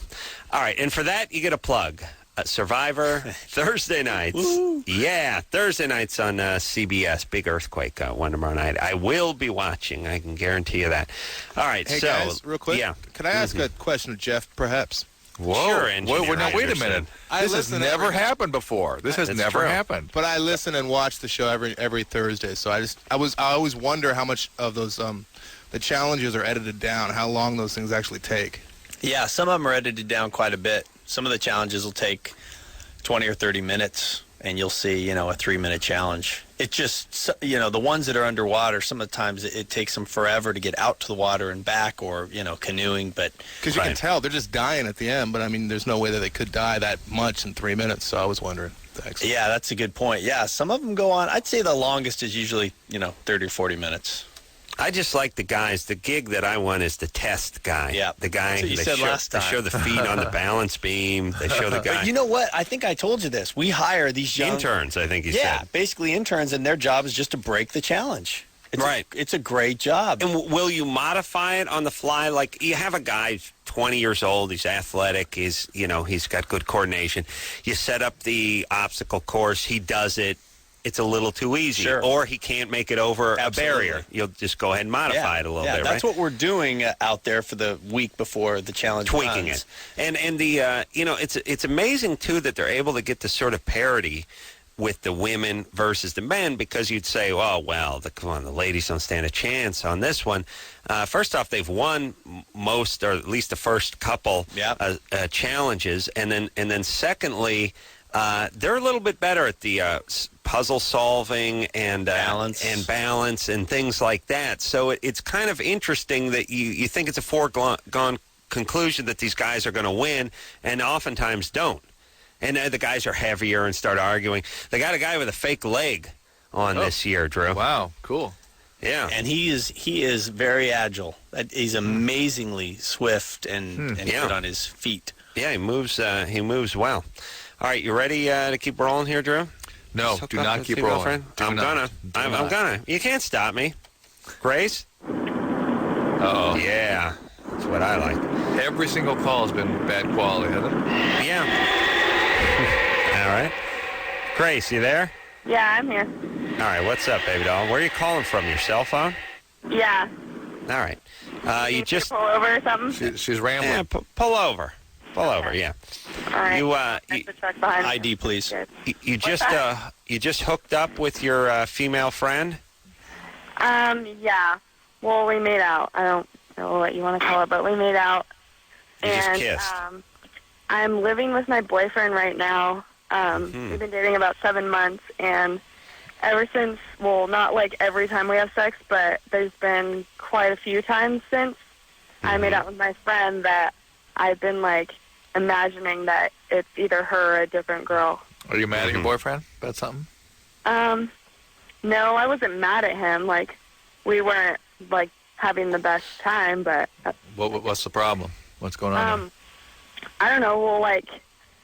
All right, and for that you get a plug. Survivor Thursday nights. Woo. Yeah, Thursday nights on CBS. Big earthquake one tomorrow night. I will be watching. I can guarantee you that. All right, hey, so guys, real quick. Yeah. Can I ask a question of Jeff, perhaps? Whoa! Sure, now wait a minute. This has never happened before. This has never happened. But I listen and watch the show every Thursday. So I always wonder how much of those the challenges are edited down. How long those things actually take. Yeah, some of them are edited down quite a bit. Some of the challenges will take 20 or 30 minutes, and you'll see, a 3-minute challenge. It just, the ones that are underwater, some of the times it takes them forever to get out to the water and back, or, canoeing. But because you can tell they're just dying at the end, but I mean, there's no way that they could die that much in 3 minutes. So I was wondering. Thanks. Yeah, that's a good point. Yeah, some of them go on. I'd say the longest is usually, 30 or 40 minutes. I just like the guys. The gig that I want is the test guy. Yeah, the guy. They show the feet on the balance beam. They show the guy. But you know what? I think I told you this. We hire these young interns. I think you said. Yeah, basically interns, and their job is just to break the challenge. It's a great job. And will you modify it on the fly? Like you have a guy 20 years old. He's athletic. He's got good coordination. You set up the obstacle course. He does it. it's a little too easy, or he can't make it over a barrier. You'll just go ahead and modify it a little bit, that's right? what we're doing out there for the week before the challenge. Tweaking it. And the it's amazing, too, that they're able to get the sort of parity with the women versus the men, because you'd say, well, the ladies don't stand a chance on this one. First off, they've won most, or at least the first couple challenges, and then secondly, they're a little bit better at the puzzle solving and balance and things like that. So it's kind of interesting that you think it's a foregone conclusion that these guys are going to win, and oftentimes don't. And the guys are heavier and start arguing. They got a guy with a fake leg on this year, Drew. Wow, cool. Yeah, and he is very agile. He's amazingly swift and good on his feet. Yeah, he moves well. All right, you ready to keep rolling here, Drew? No, do not keep rolling. I'm gonna. You can't stop me. Grace? Uh-oh. Yeah, that's what I like. Every single call has been bad quality, hasn't it? Yeah. All right. Grace, you there? Yeah, I'm here. All right, what's up, baby doll? Where are you calling from? Your cell phone? Yeah. All right. You just pull over or something? She's rambling. Yeah, pull over. Pull over, yeah. All right. You ID, please. you just hooked up with your female friend? Yeah. Well, we made out. I don't know what you want to call it, but we made out. You just and, kissed. I'm living with my boyfriend right now. We've been dating about 7 months, and ever since, well, not like every time we have sex, but there's been quite a few times since I made out with my friend that I've been, like, imagining that it's either her or a different girl. Are you mad at your boyfriend about something? No, I wasn't mad at him. Like, we weren't, like, having the best time, but... What's the problem? What's going on there? I don't know. Well, like,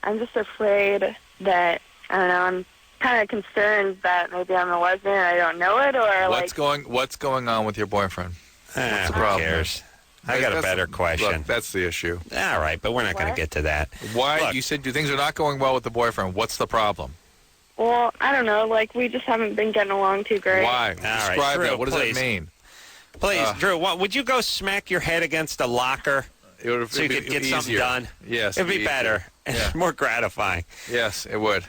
I'm just afraid that, I don't know, I'm kind of concerned that maybe I'm a lesbian and I don't know it, or What's going on with your boyfriend? What's the Who problem? cares? I got a better question. Look, that's the issue. All right, but we're not going to get to that. Why? Look, you said things are not going well with the boyfriend. What's the problem? Well, I don't know. Like, we just haven't been getting along too great. Why? All Describe right, Drew, that. What does please. that mean? Please, Drew, would you go smack your head against a locker so you could get something done? Yes. It'd be better and more gratifying. Yes, it would.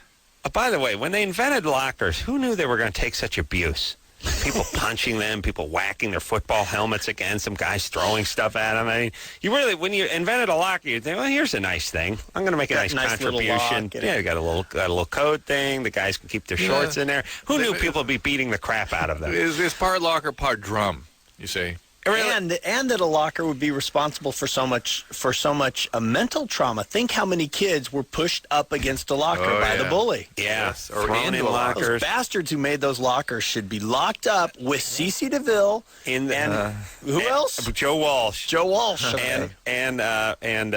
By the way, when they invented lockers, who knew they were going to take such abuse? People punching them, people whacking their football helmets against them, guys throwing stuff at them. I mean, you really, when you invented a locker, you think, well, here's a nice thing. I'm going to make a nice contribution. Yeah, you got a little code thing. The guys can keep their shorts in there. Who knew people would be beating the crap out of them? It's part locker, part drum, you see. And that a locker would be responsible for so much mental trauma. Think how many kids were pushed up against a locker by the bully. Yeah, or thrown in lockers. Those bastards who made those lockers should be locked up with CeCe DeVille and who else? Joe Walsh. Okay. And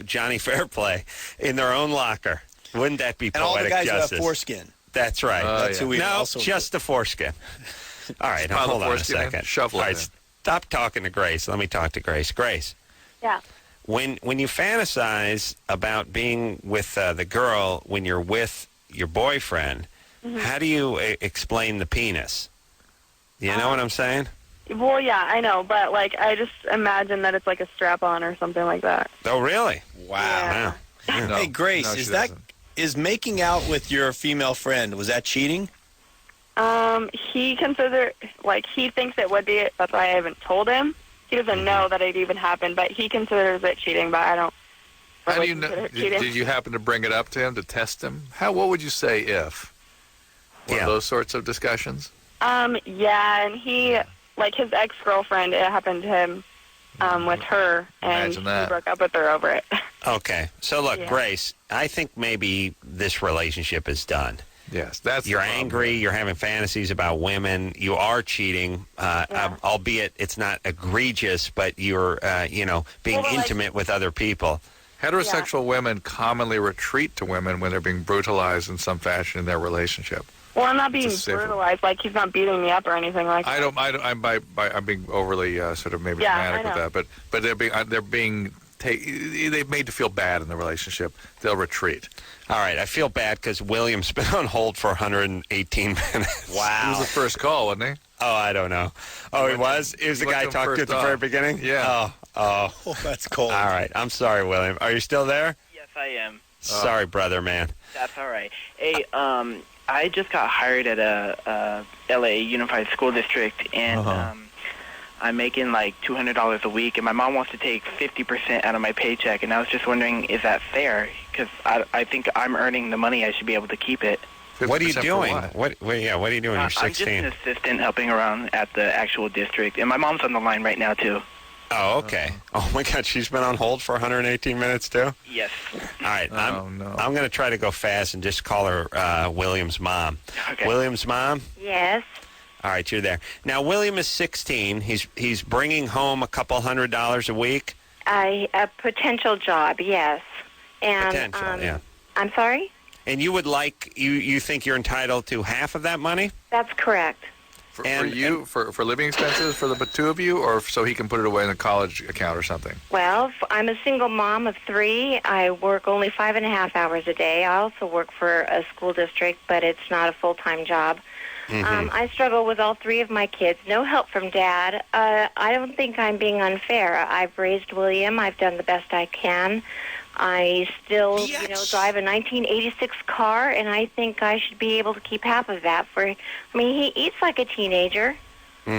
Johnny Fairplay in their own locker. Wouldn't that be and all the poetic guys justice? who have foreskin. That's right. That's who we also just the foreskin. All right, now, hold on a second. Shuffle all right, stop talking to Grace. Let me talk to Grace. Grace. Yeah. When you fantasize about being with the girl when you're with your boyfriend, how do you explain the penis? You know what I'm saying? Well, yeah, I know, but, like, I just imagine that it's like a strap-on or something like that. Oh, really? Wow. Yeah. Hey, Grace, is making out with your female friend, was that cheating? He he thinks it would be. That's why I haven't told him. He doesn't know that it even happened, but he considers it cheating, but I don't. How do you know? Did you happen to bring it up to him to test him? What would you say if? One of those sorts of discussions? Yeah, and he, like, his ex-girlfriend, it happened to him with her, and he broke up with her over it. Okay. So, look, Grace, I think maybe this relationship is done. Yes, that's you're angry. You're having fantasies about women. You are cheating, albeit it's not egregious, but you're, being intimate with other people. Heterosexual women commonly retreat to women when they're being brutalized in some fashion in their relationship. Well, I'm not being brutalized. Like, he's not beating me up or anything like that. I'm being overly sort of maybe dramatic with that, but they're being they've made to feel bad in the relationship, they'll retreat. All right, I feel bad because William's been on hold for 118 minutes. Wow. He was the first call, wasn't he? Oh, I don't know. Oh, he was? He was the guy I talked to at the very beginning? Yeah. Oh, that's cold. All right, I'm sorry, William. Are you still there? Yes, I am. Sorry, brother, man. That's all right. Hey, I just got hired at a L.A. Unified School District, and I'm making like $200 a week, and my mom wants to take 50% out of my paycheck, and I was just wondering, is that fair? Because I think I'm earning the money. I should be able to keep it. What are you doing? What are you doing? You're 16. I'm just an assistant helping around at the actual district, and my mom's on the line right now, too. Oh, okay. Oh, my God, she's been on hold for 118 minutes, too? Yes. All right, I'm going to try to go fast and just call her William's mom. Okay. William's mom? Yes. All right, you're there. Now, William is 16. He's bringing home a couple $100 a week. A potential job, yes. And, Potential, yeah. I'm sorry? And you would like, you think you're entitled to half of that money? That's correct. For you, for living expenses for the two of you, or so he can put it away in a college account or something? Well, I'm a single mom of 3. I work only 5.5 hours a day. I also work for a school district, but it's not a full-time job. I struggle with all 3 of my kids. No help from Dad. I don't think I'm being unfair. I've raised William. I've done the best I can. I still, drive a 1986 car, and I think I should be able to keep half of that. He eats like a teenager. You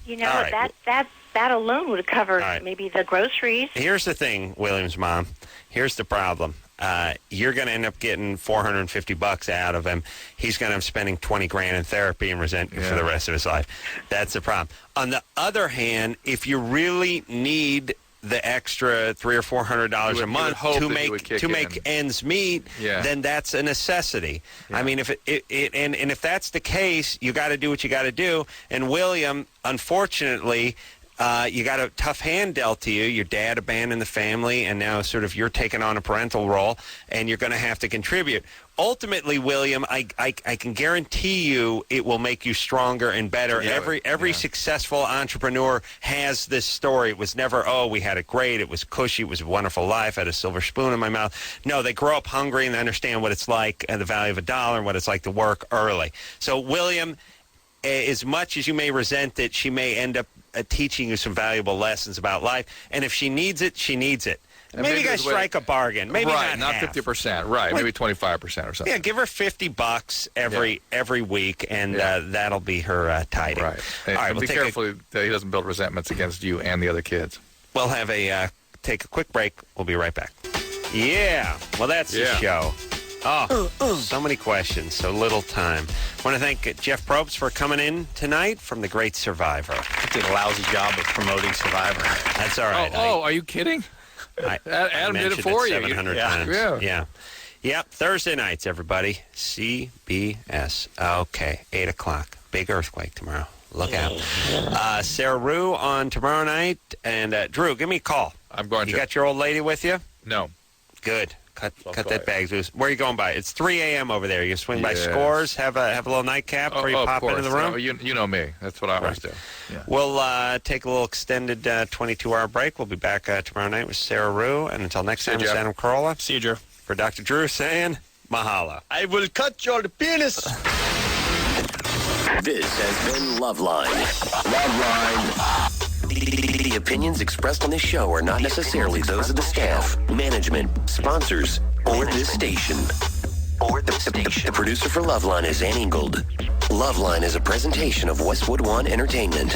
know, right. that alone would cover maybe the groceries. Here's the thing, William's mom. Here's the problem. You're going to end up getting $450 out of him. He's going to end up spending $20,000 in therapy and resent you for the rest of his life. That's the problem. On the other hand, if you really need the extra $300 or $400 a month to make ends meet, then that's a necessity. I mean, if if that's the case, you got to do what you got to do. And William, unfortunately, you got a tough hand dealt to you. Your dad abandoned the family, and now sort of you're taking on a parental role, and you're going to have to contribute. Ultimately, William, I can guarantee you it will make you stronger and better. Every successful entrepreneur has this story. It was never, we had it great, it was cushy, it was a wonderful life, I had a silver spoon in my mouth. No, they grow up hungry and they understand what it's like and the value of a dollar and what it's like to work early. So, William, as much as you may resent it, she may end up teaching you some valuable lessons about life. And if she needs it, she needs it. Maybe you guys strike a bargain. Maybe not 50%. Right, maybe 25% or something. Yeah, give her $50 every week, and that'll be her tiding. Right. All right. Be careful that he doesn't build resentments against you and the other kids. We'll have take a quick break. We'll be right back. Yeah. Well, that's the show. So many questions, so little time. I want to thank Jeff Probst for coming in tonight from The Great Survivor. I did a lousy job of promoting Survivor. That's all right. Are you kidding? Adam did it for you. 700 times. Yeah. Yep. Thursday nights, everybody. CBS. Okay. 8 o'clock. Big earthquake tomorrow. Look out. Sarah Rue on tomorrow night. And Drew, give me a call. I'm going to. You got your old lady with you? No. Good. Cut that bag loose. Where are you going by? It's 3 a.m. over there. You swing by Scores, have a little nightcap before you pop into the room? No, you know me. That's what I always do. Yeah. We'll take a little extended 22-hour break. We'll be back tomorrow night with Sarah Rue. And until next time, it's Adam Carolla. See you, Drew. For Dr. Drew saying, mahalo. I will cut your penis. This has been Loveline. Loveline. The opinions expressed on this show are not necessarily those of the staff, management, sponsors, or this station. The producer for Loveline is Ann Ingold. Loveline is a presentation of Westwood One Entertainment.